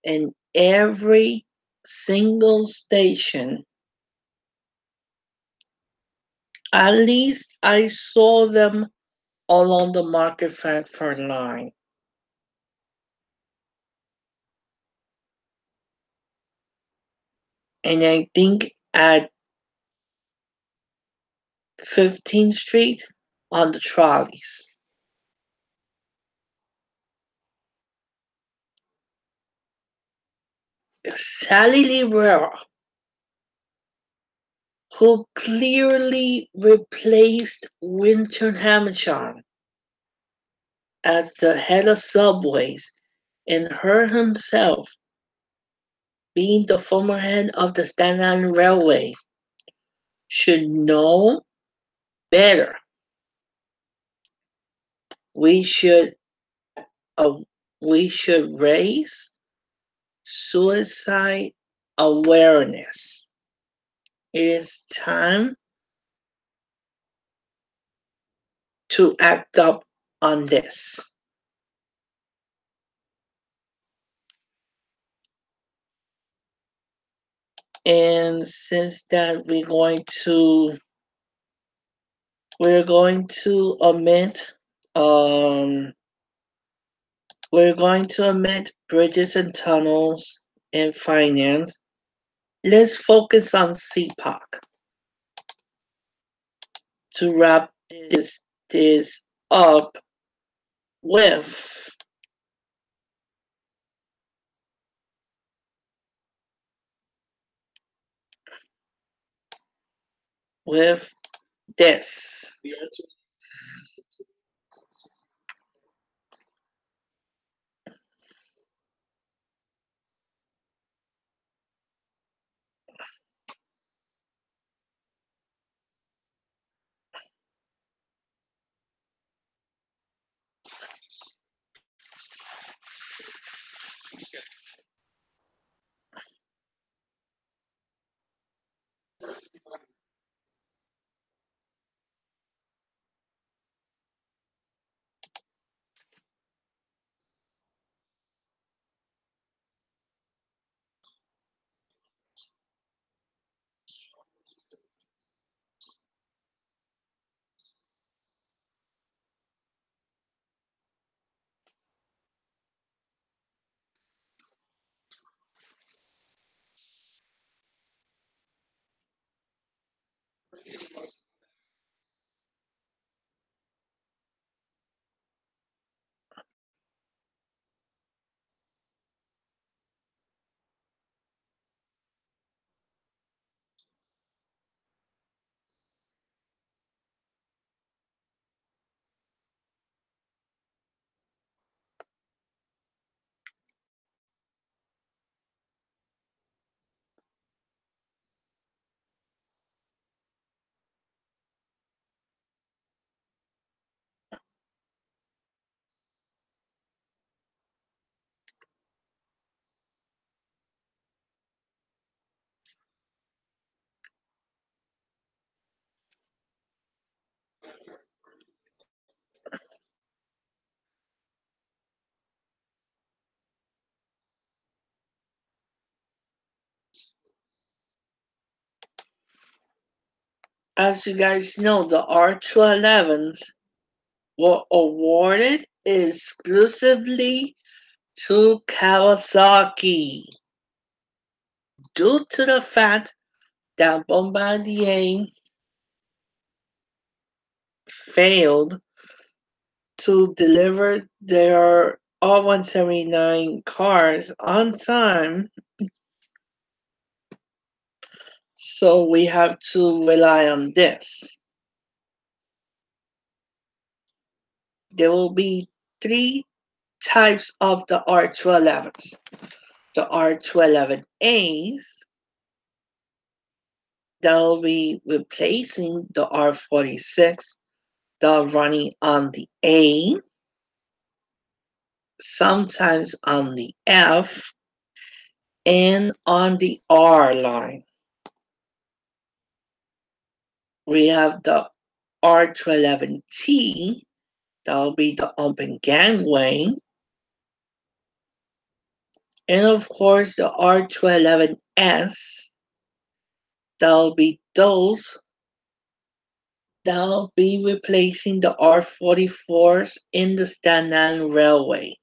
in every single station? At least I saw them along the Market Frankfurt line. And I think at 15th Street on the trolleys. Sally Libera, who clearly replaced Winter Hamilton as the head of subways, and her himself being the former head of the Staten Island Railway, should know better. We should uh, we should raise suicide awareness. It is time to act up on this. And since that um we're going to omit bridges and tunnels and finance. Let's focus on CPOC to wrap this up with with this. As you guys know, the R211s were awarded exclusively to Kawasaki due to the fact that Bombardier failed to deliver their R179 cars on time, so we have to rely on this. There will be three types of the R211s. The R211As, that will be replacing the R46 that are running on the A, sometimes on the F, and on the R line. We have the R211T, that will be the open gangway, and of course the R211S, that will be those that will be replacing the R44s in the Staten Island Railway.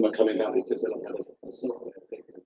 them are coming out because they don't have things.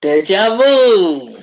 Deja vu.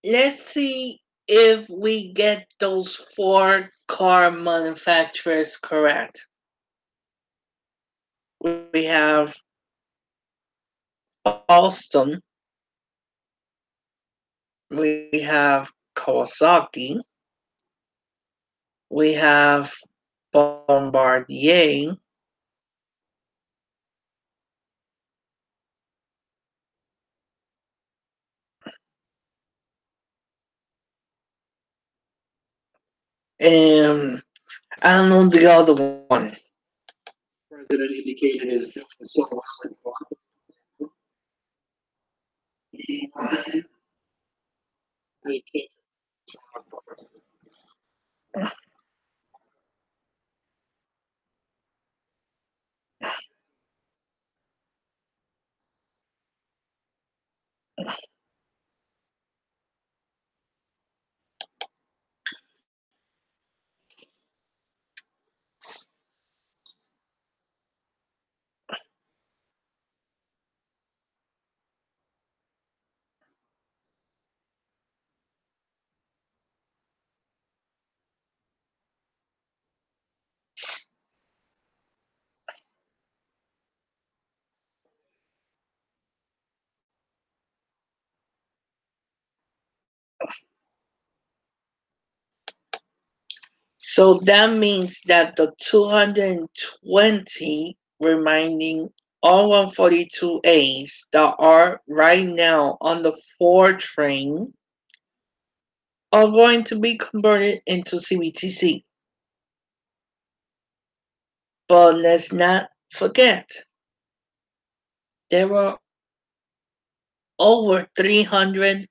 let's see if we get those four car manufacturers correct. We have Alstom, we have Kawasaki, we have Bombardier, and I don't know the other one. President indicated is doing so well in So that means that the 220 remaining R142As that are right now on the 4 train are going to be converted into CBTC. But let's not forget, there were over 300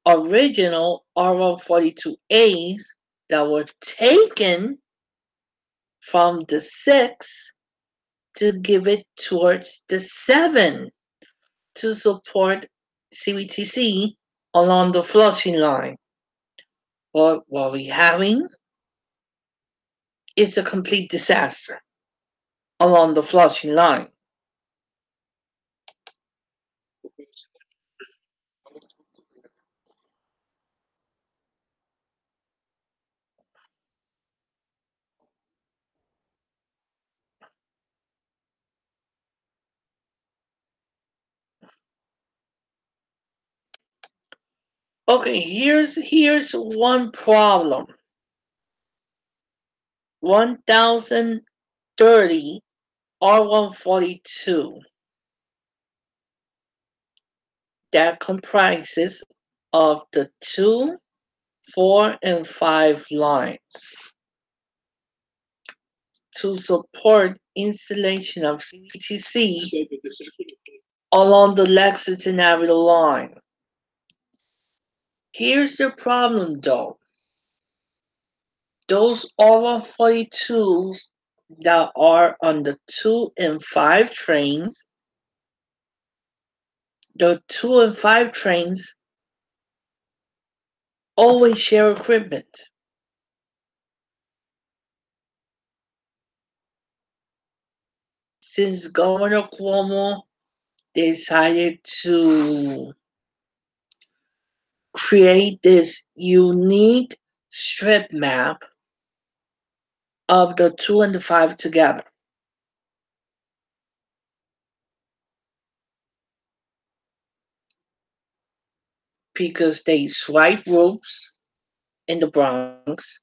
original R142As that were taken from the 6 to give it towards the 7 to support CBTC along the flushing line. But what we're having is a complete disaster along the flushing line. Okay, here's one problem. 1030 R142 that comprises of the 2, 4, and 5 lines to support installation of CTC along the Lexington Avenue line. Here's the problem though. Those R142s that are on the 2 and 5 trains, the 2 and 5 trains always share equipment. Since Governor Cuomo decided to create this unique strip map of the 2 and the 5 together. Because they swipe routes in the Bronx,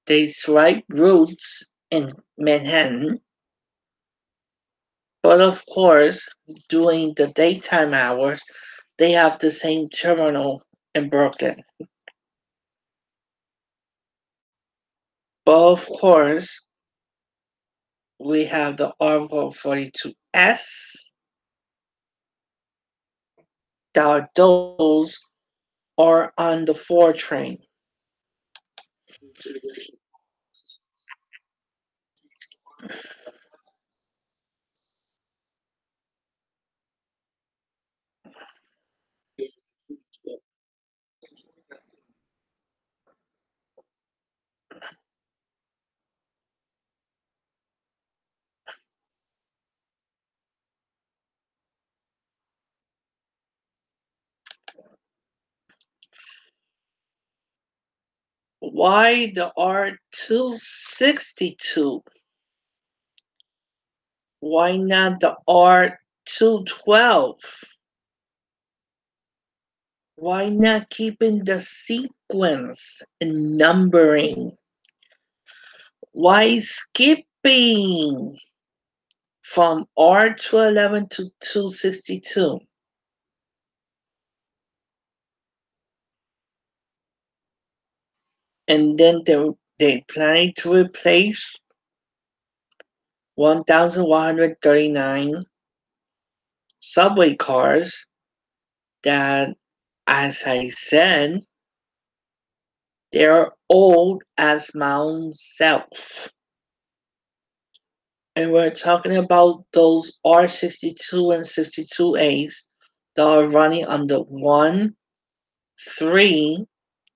they swipe routes in Manhattan, but of course, during the daytime hours, they have the same terminal in Brooklyn. But of course, we have the R142S, that those are on the 4 train. Why the R262? Why not the R212? Why not keeping the sequence and numbering? Why skipping from R211 to 262? And then they planning to replace 1,139 subway cars that, as I said, they're old as my own self. And we're talking about those R62 and 62As that are running on the 1, 3,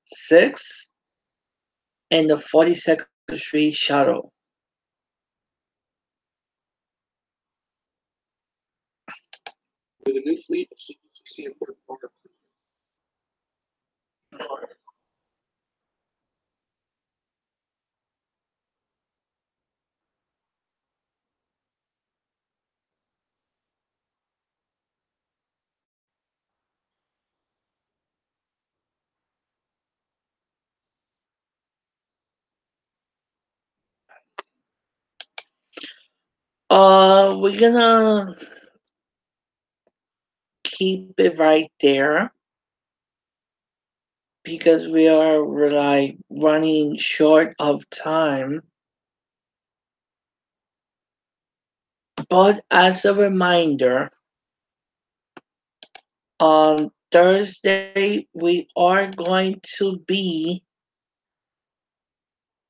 6, and the 42nd Street shuttle. With a new fleet of CPC and water. We're gonna keep it right there because we're like running short of time. But as a reminder, on Thursday we are going to be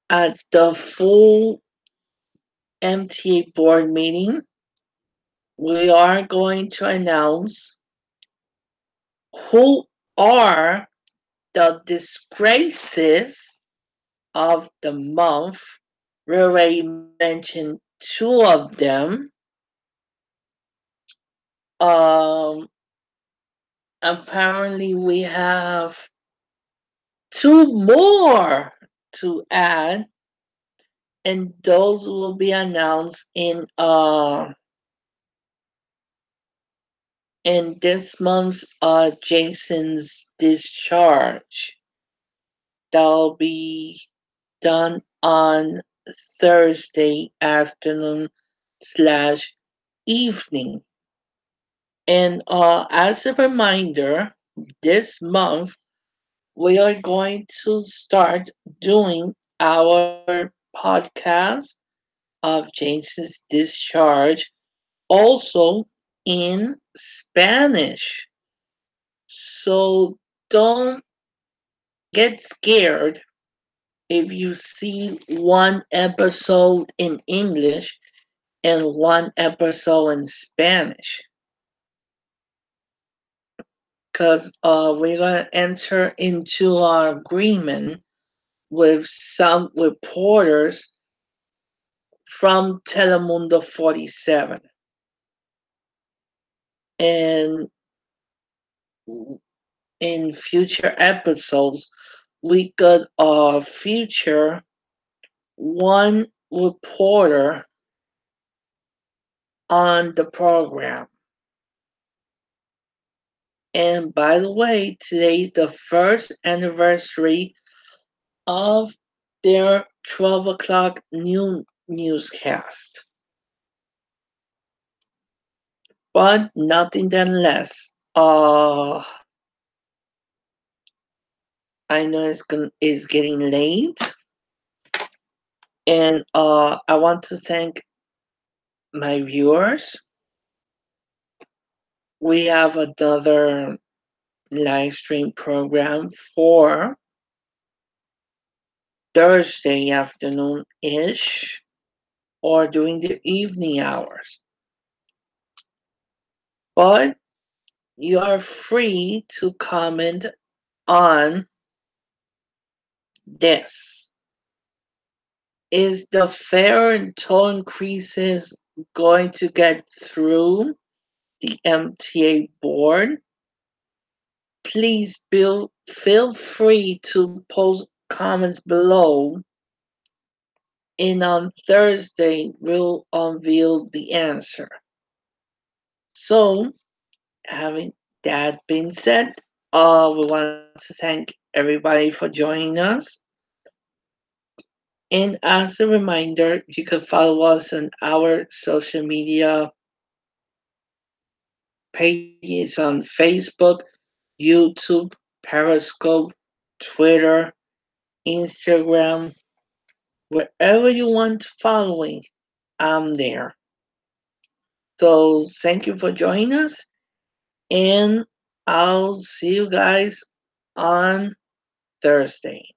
at the full MTA board meeting. We are going to announce who are the disgraces of the month. We already mentioned two of them. Um, Apparently, we have two more to add, and those will be announced in this month's Jason's discharge. That'll be done on Thursday afternoon slash evening. And as a reminder, this month we are going to start doing our podcast of James's discharge also in Spanish. So don't get scared if you see one episode in English and one episode in Spanish. Because we're going to enter into our agreement with some reporters from Telemundo 47. And in future episodes, we could feature one reporter on the program. And by the way, today's the first anniversary of their 12 o'clock newscast. But nothing than less. I know it's getting late. And I want to thank my viewers. We have another live stream program for Thursday afternoon ish or during the evening hours. But you are free to comment on this. Is the fare and toll increases going to get through the MTA board? Please feel free to post comments below, and on Thursday we'll unveil the answer. So, having that being said, we want to thank everybody for joining us. And as a reminder, you can follow us on our social media pages on Facebook, YouTube, Periscope, Twitter, Instagram, wherever you want following, I'm there. So thank you for joining us, and I'll see you guys on Thursday.